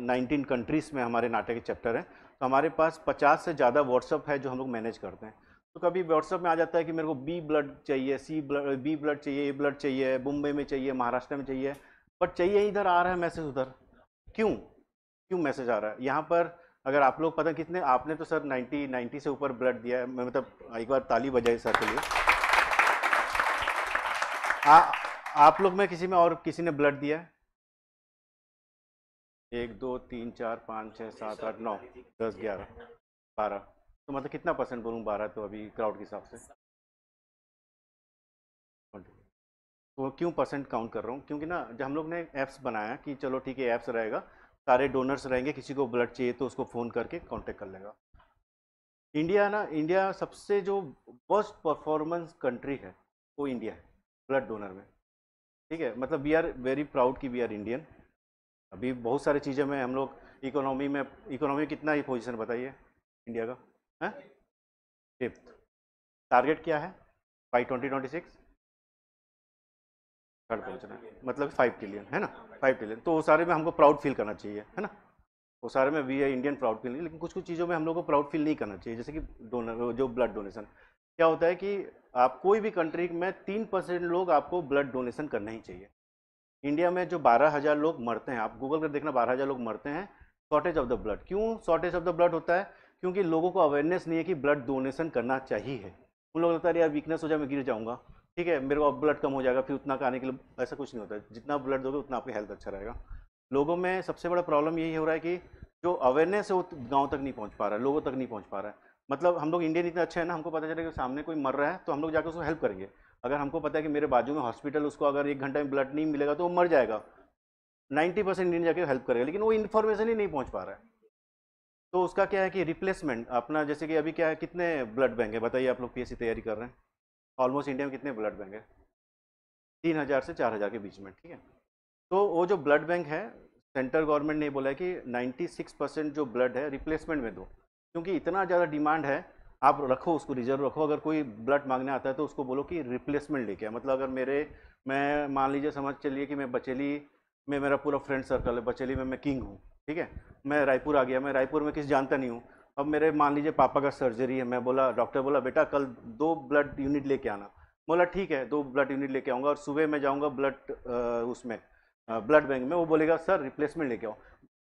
19 कंट्रीज़ में हमारे नाटक के चैप्टर हैं, तो हमारे पास 50 से ज़्यादा व्हाट्सअप है जो हम लोग मैनेज करते हैं। तो कभी व्हाट्सअप में आ जाता है कि मेरे को बी ब्लड चाहिए, बी ब्लड चाहिए, ए ब्लड चाहिए, मुंबई में चाहिए, महाराष्ट्र में चाहिए, बट चाहिए इधर, आ रहा है मैसेज उधर। क्यों मैसेज आ रहा है यहाँ पर? अगर आप लोग पता कितने, आपने तो सर 90 से ऊपर ब्लड दिया है, मैं मतलब एक बार ताली बजाई सर के लिए। आप लोग में किसी में और किसी ने ब्लड दिया है? 1 2 3 4 5 6 7 8 9 10 11 12, तो मतलब कितना परसेंट बोलूँ? 12, तो अभी क्राउड के हिसाब से तो क्यों परसेंट काउंट कर रहा हूँ, क्योंकि ना जब हम लोग ने ऐप्स बनाया कि चलो ठीक है ऐप्स रहेगा, सारे डोनर्स रहेंगे, किसी को ब्लड चाहिए तो उसको फ़ोन करके कांटेक्ट कर लेगा। इंडिया सबसे जो वर्स्ट परफॉर्मेंस कंट्री है वो इंडिया है ब्लड डोनर में, ठीक है। मतलब वी आर वेरी प्राउड कि वी आर इंडियन। अभी बहुत सारी चीज़ें में हम लोग इकोनॉमी कितना ही पोजीशन बताइए इंडिया का है, 5th। टारगेट क्या है बाई 2026? थर्ड पहुँचना है, मतलब 5 ट्रिलियन है ना, 5 ट्रिलियन। तो वो सारे में हमको प्राउड फील करना चाहिए, है ना। वो सारे में वी इंडियन प्राउड फील नहीं, लेकिन कुछ कुछ चीज़ों में हम लोग को प्राउड फील नहीं करना चाहिए। जैसे कि डोनर जो ब्लड डोनेशन, क्या होता है कि आप कोई भी कंट्री में 3% लोग आपको ब्लड डोनेशन करना ही चाहिए। इंडिया में जो 12,000 लोग मरते हैं, आप गूगल कर देखना, 12,000 लोग मरते हैं शॉर्टेज ऑफ द ब्लड। क्यों शॉर्टेज ऑफ द ब्लड होता है? क्योंकि लोगों को अवेयरनेस नहीं है कि ब्लड डोनेशन करना चाहिए। उन लोग लगता है यार वीकनेस हो जाए, मैं गिर जाऊंगा, ठीक है, मेरे को अब ब्लड कम हो जाएगा, फिर उतना आने के लिए। ऐसा कुछ नहीं होता है, जितना ब्लड दोगे उतना आपकी हेल्थ अच्छा रहेगा। लोगों में सबसे बड़ा प्रॉब्लम यही हो रहा है कि जो अवेयरनेस है वो गाँव तक नहीं पहुँच पा रहा है, लोगों तक नहीं पहुँच पा रहा है। मतलब हम लोग इंडियन इतने अच्छे हैं ना, हमको पता चलेगा कि सामने कोई मर रहा है तो हम लोग जाकर उसको हेल्प करेंगे। अगर हमको पता है कि मेरे बाजू में हॉस्पिटल, उसको अगर 1 घंटे में ब्लड नहीं मिलेगा तो वो मर जाएगा, 90% इंडियन जाके हेल्प करेगा, लेकिन वो इन्फॉर्मेशन ही नहीं पहुंच पा रहा है। तो उसका क्या है कि रिप्लेसमेंट अपना, जैसे कि अभी क्या है, कितने ब्लड बैंक है बताइए, आप लोग पीएससी तैयारी कर रहे हैं, ऑलमोस्ट इंडिया में कितने ब्लड बैंक है? 3,000 से 4,000 के बीच में, ठीक है। तो वो जो ब्लड बैंक है, सेंट्रल गवर्नमेंट ने बोला है कि 96% जो ब्लड है रिप्लेसमेंट में दो, क्योंकि इतना ज़्यादा डिमांड है। आप रखो उसको, रिजर्व रखो। अगर कोई ब्लड मांगने आता है तो उसको बोलो कि रिप्लेसमेंट लेके आ। मतलब अगर मैं मान लीजिए, समझ चलिए कि मैं बचेली में, मेरा पूरा फ्रेंड सर्कल है, बचेली में मैं किंग हूँ, ठीक है। मैं रायपुर आ गया, मैं रायपुर में किसी जानता नहीं हूँ। अब मेरे मान लीजिए पापा का सर्जरी है, मैं बोला, डॉक्टर बोला बेटा कल 2 ब्लड यूनिट लेके आना। बोला ठीक है, 2 ब्लड यूनिट लेके आऊँगा, और सुबह मैं जाऊँगा उसमें ब्लड बैंक में, वो बोलेगा सर रिप्लेसमेंट लेके आओ।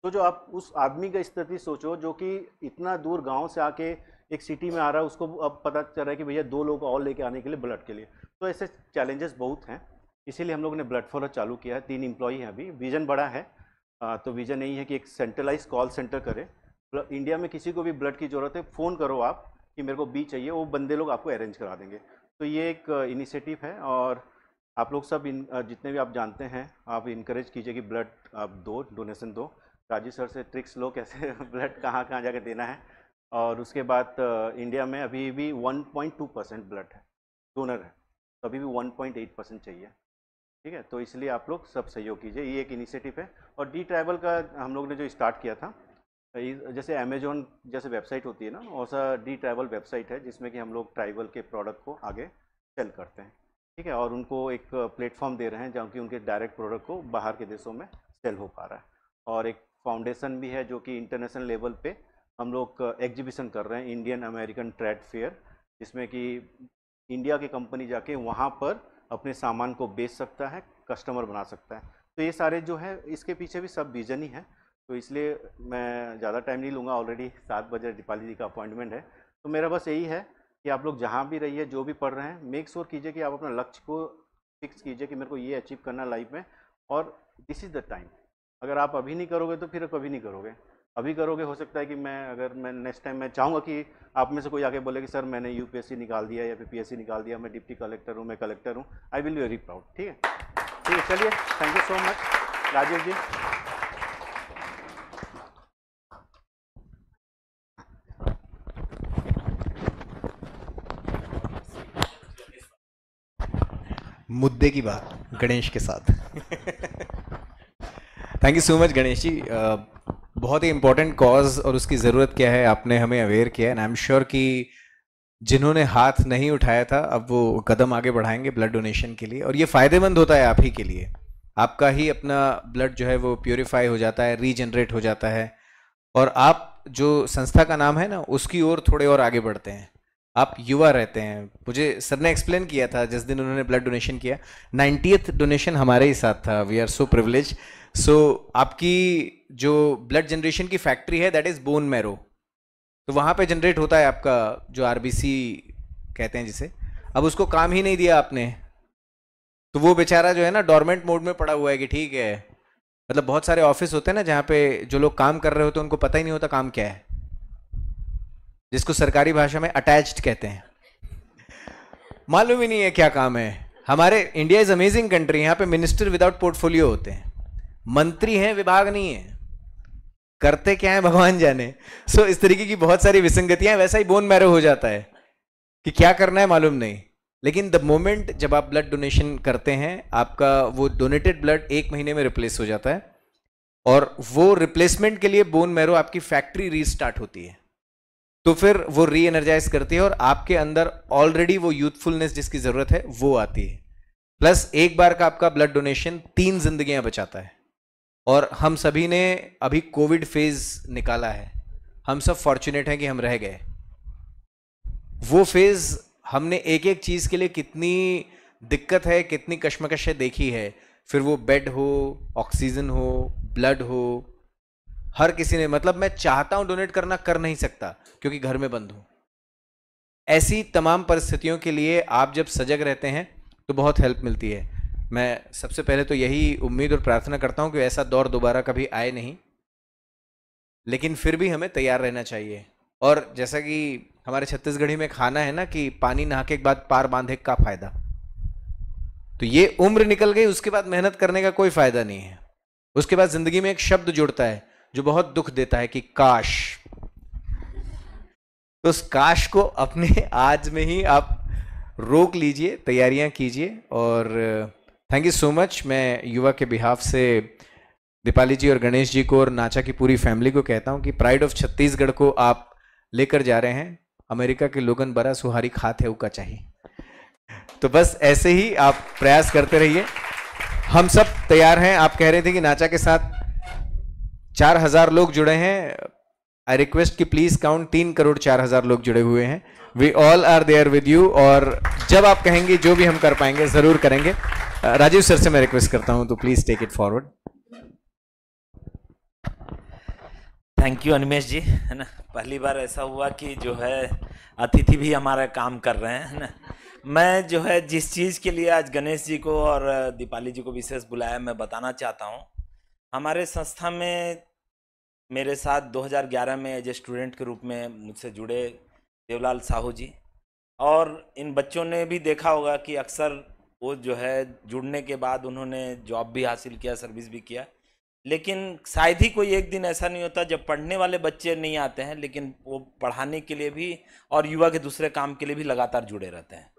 तो जो आप उस आदमी का स्थिति सोचो जो कि इतना दूर गांव से आके एक सिटी में आ रहा है, उसको अब पता चल रहा है कि भैया 2 लोग और लेके आने के लिए ब्लड के लिए। तो ऐसे चैलेंजेस बहुत हैं, इसीलिए हम लोग ने ब्लड फॉलो चालू किया है। 3 एम्प्लॉई हैं अभी, विजन बड़ा है। तो विजन यही है कि एक सेंट्रलाइज कॉल सेंटर करे। इंडिया में किसी को भी ब्लड की ज़रूरत है, फ़ोन करो आप कि मेरे को बी चाहिए, वो बंदे लोग आपको अरेंज करा देंगे। तो ये एक इनिशिएटिव है, और आप लोग सब जितने भी आप जानते हैं, आप इनकरेज कीजिए कि ब्लड आप दो, डोनेशन दो। राजीव सर से ट्रिक्स लो कैसे ब्लड कहाँ कहाँ जाकर देना है। और उसके बाद इंडिया में अभी भी 1.2% ब्लड है, डोनर है, तो अभी भी 1.8% चाहिए, ठीक है। तो इसलिए आप लोग सब सहयोग कीजिए, ये एक इनिशिएटिव है। और डी ट्राइबल का हम लोग ने जो स्टार्ट किया था, जैसे अमेजोन जैसे वेबसाइट होती है ना, वैसा डी ट्राइबल वेबसाइट है, जिसमें कि हम लोग ट्राइबल के प्रोडक्ट को आगे सेल करते हैं, ठीक है। और उनको एक प्लेटफॉर्म दे रहे हैं जहाँ कि उनके डायरेक्ट प्रोडक्ट को बाहर के देशों में सेल हो पा रहा है। और एक फाउंडेशन भी है जो कि इंटरनेशनल लेवल पे हम लोग एग्जीबिशन कर रहे हैं, इंडियन अमेरिकन ट्रेड फेयर, जिसमें कि इंडिया की कंपनी जाके वहाँ पर अपने सामान को बेच सकता है, कस्टमर बना सकता है। तो ये सारे जो है, इसके पीछे भी सब विजन ही है। तो इसलिए मैं ज़्यादा टाइम नहीं लूँगा, ऑलरेडी 7 बजे दीपाली जी का अपॉइंटमेंट है। तो मेरा बस यही है कि आप लोग जहाँ भी रहिए, जो भी पढ़ रहे हैं, मेक श्योर कीजिए कि आप अपना लक्ष्य को फिक्स कीजिए कि मेरे को ये अचीव करना लाइफ में, और दिस इज़ द टाइम। अगर आप अभी नहीं करोगे तो फिर कभी नहीं करोगे। अभी करोगे, हो सकता है कि मैं नेक्स्ट टाइम मैं चाहूँगा कि आप में से कोई आके बोले कि सर मैंने यूपीएससी निकाल दिया या फिर पीएससी निकाल दिया, मैं डिप्टी कलेक्टर हूँ, मैं कलेक्टर हूँ। I will be very proud, ठीक है। ठीक है, चलिए, thank you so much Rajiv ji. मुद्दे की बात गणेश के साथ। Thank you so much Ganesh ji. बहुत ही इम्पोर्टेंट कॉज और उसकी ज़रूरत क्या है आपने हमें अवेयर किया है, एंड आई एम श्योर कि जिन्होंने हाथ नहीं उठाया था अब वो कदम आगे बढ़ाएंगे ब्लड डोनेशन के लिए, और ये फ़ायदेमंद होता है आप ही के लिए। आपका ही अपना ब्लड जो है वो प्योरीफाई हो जाता है, रीजनरेट हो जाता है, और आप जो संस्था का नाम है ना उसकी ओर थोड़े और आगे बढ़ते हैं। आप युवा रहते हैं। मुझे सर ने एक्सप्लेन किया था जिस दिन उन्होंने ब्लड डोनेशन किया, 90th डोनेशन हमारे ही साथ था। We are so privilege. So आपकी जो ब्लड जनरेशन की फैक्ट्री है दैट इज़ बोन मैरो, तो वहाँ पे जनरेट होता है आपका जो आरबीसी कहते हैं जिसे। अब उसको काम ही नहीं दिया आपने, तो वो बेचारा जो है ना डोरमेंट मोड में पड़ा हुआ है कि ठीक है। मतलब बहुत सारे ऑफिस होते हैं ना जहाँ पे जो लोग काम कर रहे होते हैं उनको पता ही नहीं होता काम क्या है, जिसको सरकारी भाषा में अटैच्ड कहते हैं। मालूम ही नहीं है क्या काम है, हमारे इंडिया इज अमेजिंग कंट्री, यहाँ पे मिनिस्टर विदाउट पोर्टफोलियो होते हैं, मंत्री हैं, विभाग नहीं है, करते क्या है भगवान जाने। सो इस तरीके की बहुत सारी विसंगतियां, वैसा ही बोन मैरो हो जाता है कि क्या करना है मालूम नहीं। लेकिन द मोमेंट जब आप ब्लड डोनेशन करते हैं, आपका वो डोनेटेड ब्लड 1 महीने में रिप्लेस हो जाता है, और वो रिप्लेसमेंट के लिए बोन मैरो आपकी फैक्ट्री रीस्टार्ट होती है, तो फिर वो री एनर्जाइज करती है और आपके अंदर ऑलरेडी वो यूथफुलनेस जिसकी जरूरत है वो आती है। प्लस एक बार का आपका ब्लड डोनेशन 3 जिंदगियां बचाता है। और हम सभी ने अभी कोविड फेज निकाला है, हम सब फॉर्चुनेट हैं कि हम रह गए। वो फेज हमने एक एक चीज के लिए कितनी दिक्कत है, कितनी कश्मकशें देखी है, फिर वो बेड हो, ऑक्सीजन हो, ब्लड हो, हर किसी ने, मतलब मैं चाहता हूं डोनेट करना, कर नहीं सकता क्योंकि घर में बंद हूं। ऐसी तमाम परिस्थितियों के लिए आप जब सजग रहते हैं तो बहुत हेल्प मिलती है। मैं सबसे पहले तो यही उम्मीद और प्रार्थना करता हूं कि ऐसा दौर दोबारा कभी आए नहीं, लेकिन फिर भी हमें तैयार रहना चाहिए। और जैसा कि हमारे छत्तीसगढ़ी में खाना है ना कि पानी नहा के बाद पार बांधे का फायदा, तो ये उम्र निकल गई, उसके बाद मेहनत करने का कोई फायदा नहीं है। उसके बाद जिंदगी में एक शब्द जुड़ता है जो बहुत दुख देता है कि काश। तो उस काश को अपने आज में ही आप रोक लीजिए, तैयारियां कीजिए। और थैंक यू सो मच। मैं युवा के बिहाफ से दीपाली जी और गणेश जी को और नाचा की पूरी फैमिली को कहता हूं कि प्राइड ऑफ छत्तीसगढ़ को आप लेकर जा रहे हैं। अमेरिका के लोगन बड़ा सुहारी खाते उका चाहिए, तो बस ऐसे ही आप प्रयास करते रहिए। हम सब तैयार हैं। आप कह रहे थे कि नाचा के साथ 4,000 लोग जुड़े हैं। आई रिक्वेस्ट कि प्लीज काउंट, 3,04,000 लोग जुड़े हुए हैं। We all are there with you, और जब आप कहेंगे जो भी हम कर पाएंगे जरूर करेंगे। राजीव सर से मैं रिक्वेस्ट करता हूं तो please take it forward. Thank you Animesh ji, है ना। पहली बार ऐसा हुआ कि जो है अतिथि भी हमारा काम कर रहे हैं, है ना। मैं जो है जिस चीज़ के लिए आज गणेश जी को और दीपाली जी को विशेष बुलाया, मैं बताना चाहता हूँ। हमारे संस्था में मेरे साथ 2011 में एज ए स्टूडेंट के रूप में मुझसे जुड़े देवलाल साहू जी, और इन बच्चों ने भी देखा होगा कि अक्सर वो जो है जुड़ने के बाद उन्होंने जॉब भी हासिल किया, सर्विस भी किया, लेकिन शायद ही कोई एक दिन ऐसा नहीं होता जब पढ़ने वाले बच्चे नहीं आते हैं, लेकिन वो पढ़ाने के लिए भी और युवा के दूसरे काम के लिए भी लगातार जुड़े रहते हैं,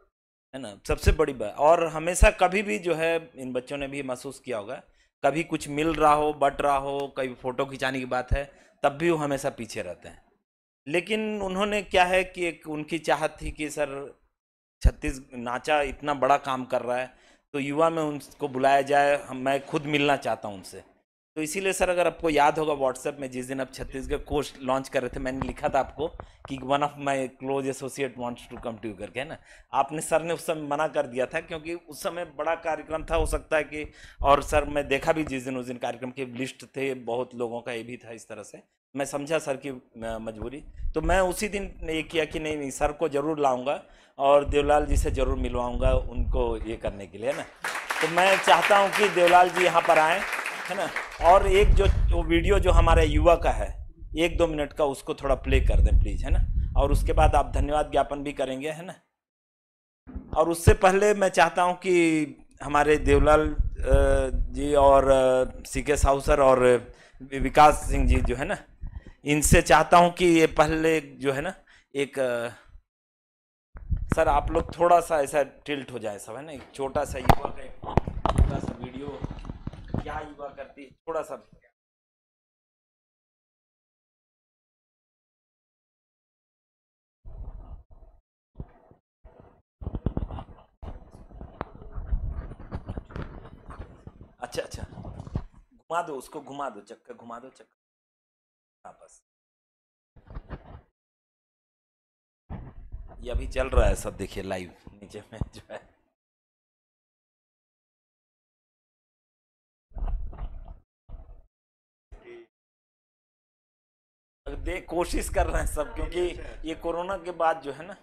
है ना। सबसे बड़ी बात, और हमेशा कभी भी जो है इन बच्चों ने भी महसूस किया होगा, कभी कुछ मिल रहा हो, बट रहा हो, कभी फोटो खिंचाने की बात है, तब भी वो हमेशा पीछे रहते हैं। लेकिन उन्होंने क्या है कि एक उनकी चाहत थी कि सर छत्तीस नाचा इतना बड़ा काम कर रहा है तो युवा में उनको बुलाया जाए, मैं खुद मिलना चाहता हूँ उनसे। तो इसीलिए सर, अगर आपको याद होगा व्हाट्सएप में जिस दिन आप छत्तीसगढ़ कोर्स लॉन्च कर रहे थे, मैंने लिखा था आपको कि one of my close associate wants to come to you करके, है ना। आपने, सर ने उस समय मना कर दिया था क्योंकि उस समय बड़ा कार्यक्रम था, हो सकता है कि, और सर मैं देखा भी जिस दिन, उस दिन कार्यक्रम की लिस्ट थे बहुत लोगों का, ये भी था इस तरह से, मैं समझा सर की मजबूरी। तो मैं उसी दिन ये किया कि नहीं नहीं, सर को जरूर लाऊंगा और देवलाल जी से जरूर मिलवाऊंगा उनको ये करने के लिए, है ना। तो मैं चाहता हूँ कि देवलाल जी यहाँ पर आएँ, है ना। और एक जो वीडियो जो हमारे युवा का है 1-2 मिनट का, उसको थोड़ा प्ले कर दें प्लीज, है ना। और उसके बाद आप धन्यवाद ज्ञापन भी करेंगे, है ना। और उससे पहले मैं चाहता हूं कि हमारे देवलाल जी और सीके साहू सर और विकास सिंह जी जो है ना, इनसे चाहता हूं कि ये पहले जो है ना एक सर आप लोग थोड़ा सा ऐसा टिल्ट हो जाए सब, है ना। एक छोटा सा युवा का एक छोटा सा वीडियो, क्या युवा करती है, थोड़ा सा। अच्छा अच्छा, घुमा दो उसको, घुमा दो, चक्कर घुमा दो, चक्कर। हाँ बस, ये अभी चल रहा है सब, देखिए लाइव नीचे में जो है। देख, कोशिश कर रहे हैं सब, क्योंकि ये कोरोना के बाद जो है ना,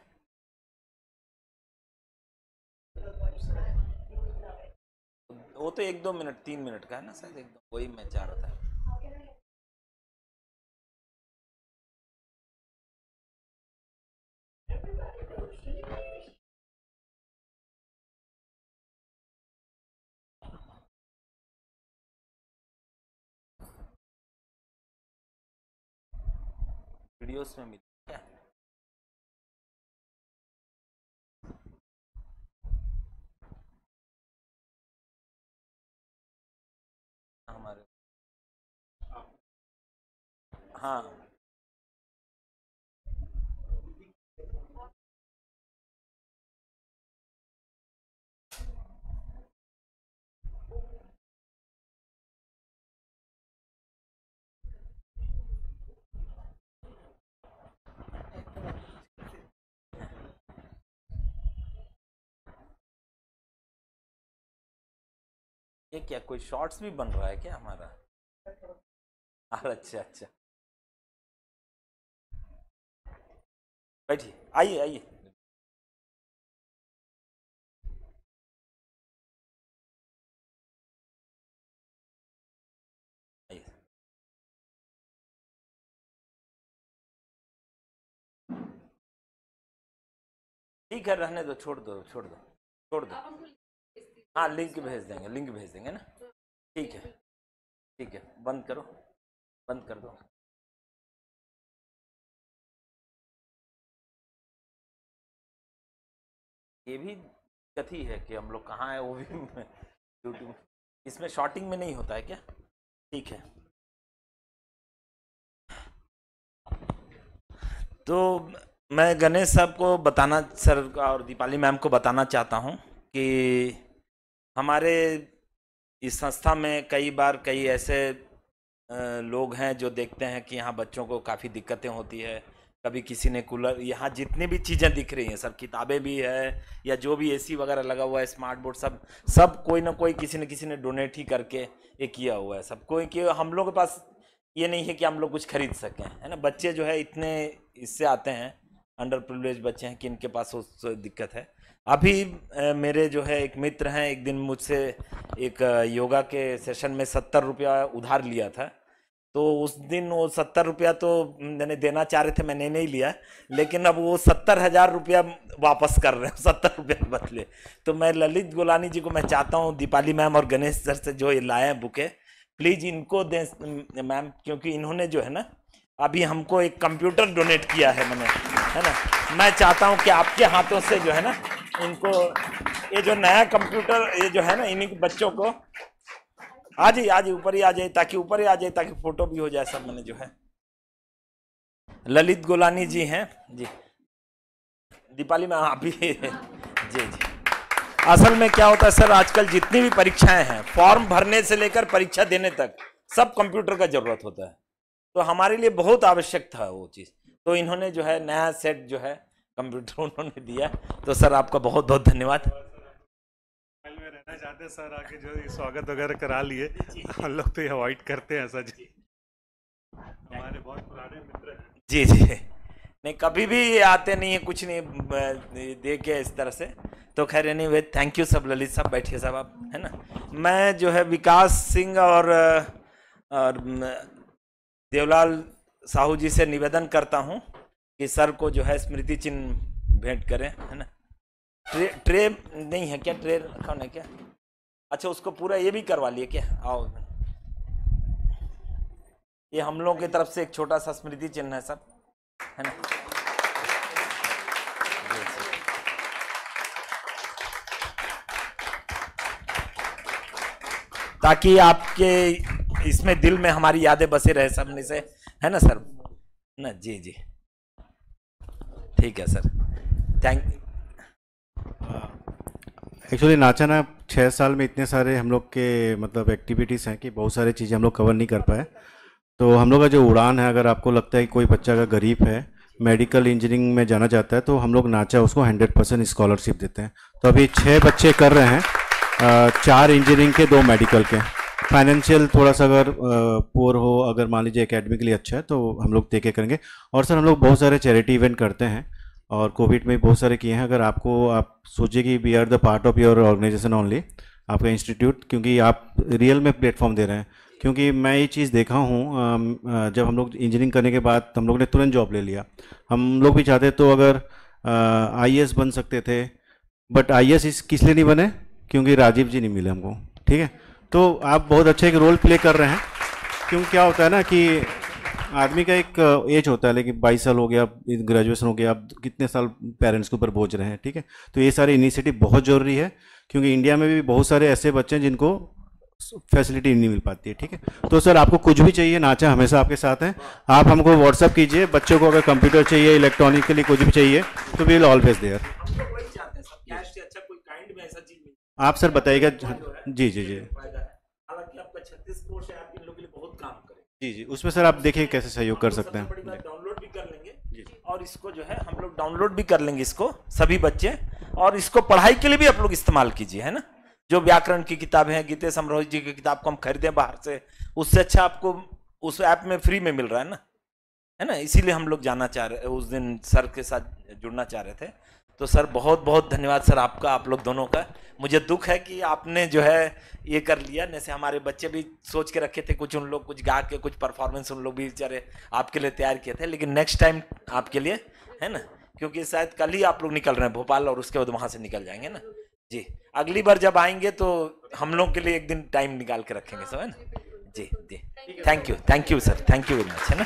वो तो 1-2 मिनट 3 मिनट का है ना शायद, एकदम वही मैं चाह रहा था। वीडियोस में मिली क्या? हमारे हाँ ये क्या कोई शॉर्ट्स भी बन रहा है क्या हमारा? अरे अच्छा अच्छा, बैठिए, आइए आइए। आइए। ठीक है, रहने दो, छोड़ दो छोड़ दो छोड़ दो। हाँ लिंक भेज देंगे, लिंक भेज देंगे ना। ठीक है ठीक है, बंद करो, बंद कर दो। ये भी कथी है कि हम लोग कहाँ है वो भी यूट्यूब इसमें शॉर्टिंग में नहीं होता है क्या? ठीक है, तो मैं गणेश साहब को बताना, सर और दीपाली मैम को बताना चाहता हूँ कि हमारे इस संस्था में कई बार कई ऐसे लोग हैं जो देखते हैं कि यहाँ बच्चों को काफ़ी दिक्कतें होती है। कभी किसी ने कूलर, यहाँ जितनी भी चीज़ें दिख रही हैं सर, किताबें भी है या जो भी एसी वगैरह लगा हुआ है, स्मार्ट बोर्ड, सब सब कोई ना कोई किसी न किसी ने डोनेट ही करके ये किया हुआ है सब कोई, कि हम लोग के पास ये नहीं है कि हम लोग कुछ खरीद सकें, है ना। बच्चे जो है इतने इससे आते हैं, अंडर प्रिविलेज बच्चे हैं कि इनके पास उस दिक्कत है। अभी मेरे जो है एक मित्र हैं, एक दिन मुझसे एक योगा के सेशन में 70 रुपया उधार लिया था। तो उस दिन वो 70 रुपया तो मैंने देना चाह रहे थे, मैंने नहीं लिया, लेकिन अब वो 70,000 रुपया वापस कर रहे हैं 70 रुपये के बदले। तो मैं ललित गोलानी जी को मैं चाहता हूँ, दीपाली मैम और गणेश सर से जो ये लाए हैं बुके, प्लीज़ इनको दें मैम, क्योंकि इन्होंने जो है ना अभी हमको एक कंप्यूटर डोनेट किया है मैंने, है ना। मैं चाहता हूँ कि आपके हाथों से जो है ना इनको ये जो नया कंप्यूटर ये जो है ना इन्हीं बच्चों को आ जाइए ऊपर ही आ जाइए, ताकि ऊपर ही आ जाइए ताकि फोटो भी हो जाए सब। मैंने जो है ललित गोलानी जी हैं जी, दीपाली में आप भी जी जी। असल में क्या होता है सर, आजकल जितनी भी परीक्षाएं हैं, फॉर्म भरने से लेकर परीक्षा देने तक सब कंप्यूटर का जरूरत होता है, तो हमारे लिए बहुत आवश्यक था वो चीज़। तो इन्होंने जो है नया सेट जो है कंप्यूटर उन्होंने दिया, तो सर आपका बहुत बहुत धन्यवाद। में रहना चाहते हैं सर, आके जो स्वागत वगैरह करा लिए, हम लोग तो ये अवॉइड करते हैं सर जी, हमारे बहुत पुराने मित्र हैं। जी जी, नहीं कभी भी आते नहीं है, कुछ नहीं दे के इस तरह से। तो खैर एनीवे, थैंक यू सब। ललित साहब बैठिए साहब आप, है ना। मैं जो है विकास सिंह और देवलाल साहू जी से निवेदन करता हूँ कि सर को जो है स्मृति चिन्ह भेंट करें, है ना। ट्रे नहीं है क्या? ट्रे रखा है क्या? अच्छा, उसको पूरा ये भी करवा लिए क्या? आओ, ये हम लोगों की तरफ से एक छोटा सा स्मृति चिन्ह है सब, है ना। ताकि आपके इसमें दिल में हमारी यादें बसे रहे सबने से, है ना सर ना। जी जी, ठीक है सर, थैंक। एक्चुअली नाचाना 6 साल में इतने सारे हम लोग के मतलब एक्टिविटीज़ हैं कि बहुत सारी चीज़ें हम लोग कवर नहीं कर पाए। तो हम लोग का जो उड़ान है, अगर आपको लगता है कि कोई बच्चा का गरीब है, मेडिकल इंजीनियरिंग में जाना चाहता है, तो हम लोग नाचा उसको 100% स्कॉलरशिप देते हैं। तो अभी 6 बच्चे कर रहे हैं, 4 इंजीनियरिंग के, 2 मेडिकल के। फाइनेंशियल थोड़ा सा अगर पुअर हो, अगर मान लीजिए एकेडमिकली अच्छा है, तो हम लोग दे के करेंगे। और सर हम लोग बहुत सारे चैरिटी इवेंट करते हैं और कोविड में बहुत सारे किए हैं। अगर आपको, आप सोचिए कि we are the part of your organization only, आपका इंस्टीट्यूट, क्योंकि आप रियल में प्लेटफॉर्म दे रहे हैं। क्योंकि मैं ये चीज़ देखा हूँ, जब हम लोग इंजीनियरिंग करने के बाद हम लोग ने तुरंत जॉब ले लिया। हम लोग भी चाहते तो अगर IAS बन सकते थे, बट IAS किस लिए नहीं बने? क्योंकि राजीव जी नहीं मिले हमको, ठीक है। तो आप बहुत अच्छा एक रोल प्ले कर रहे हैं, क्योंकि क्या होता है ना कि आदमी का एक एज होता है, लेकिन 22 साल हो गया, ग्रेजुएशन हो गया, आप कितने साल पेरेंट्स के ऊपर बोझ रहे हैं, ठीक है। तो ये सारी इनिशिएटिव बहुत ज़रूरी है, क्योंकि इंडिया में भी बहुत सारे ऐसे बच्चे हैं जिनको फैसिलिटी नहीं मिल पाती है, ठीक है। तो सर आपको कुछ भी चाहिए, नाचा हमेशा आपके साथ हैं, आप हमको व्हाट्सअप कीजिए। बच्चों को अगर कंप्यूटर चाहिए, इलेक्ट्रॉनिक के लिए कुछ भी चाहिए, तो वी विल ऑलवेज देयर। आप सर बताइएगा। जी जी जी हालांकि आपका 36 कोर्स है, आप इन लोगों के लिए बहुत काम करें। जी जी, उसमें सर आप देखिए कैसे सहयोग कर सकते हैं। डाउनलोड भी कर लेंगे और इसको जो है हम लोग डाउनलोड भी कर लेंगे इसको, सभी बच्चे, और इसको पढ़ाई के लिए भी आप लोग इस्तेमाल कीजिए, है ना। जो व्याकरण की किताबें हैं, गीतेश अमरोही जी की किताब को हम खरीदें बाहर से, उससे अच्छा आपको उस ऐप में फ्री में मिल रहा है ना। इसीलिए हम लोग जाना चाह रहे, उस दिन सर के साथ जुड़ना चाह रहे थे। तो सर बहुत बहुत धन्यवाद सर आपका, आप लोग दोनों का। मुझे दुख है कि आपने जो है ये कर लिया, जैसे हमारे बच्चे भी सोच के रखे थे कुछ, उन लोग कुछ गा के कुछ परफॉर्मेंस उन लोग भी बेचारे आपके लिए तैयार किए थे, लेकिन नेक्स्ट टाइम आपके लिए, है ना, क्योंकि शायद कल ही आप लोग निकल रहे हैं भोपाल और उसके बाद वहाँ से निकल जाएंगे ना जी। अगली बार जब आएंगे तो हम लोग के लिए एक दिन टाइम निकाल के रखेंगे सब, है ना जी जी। Thank you sir, thank you very much, है ना।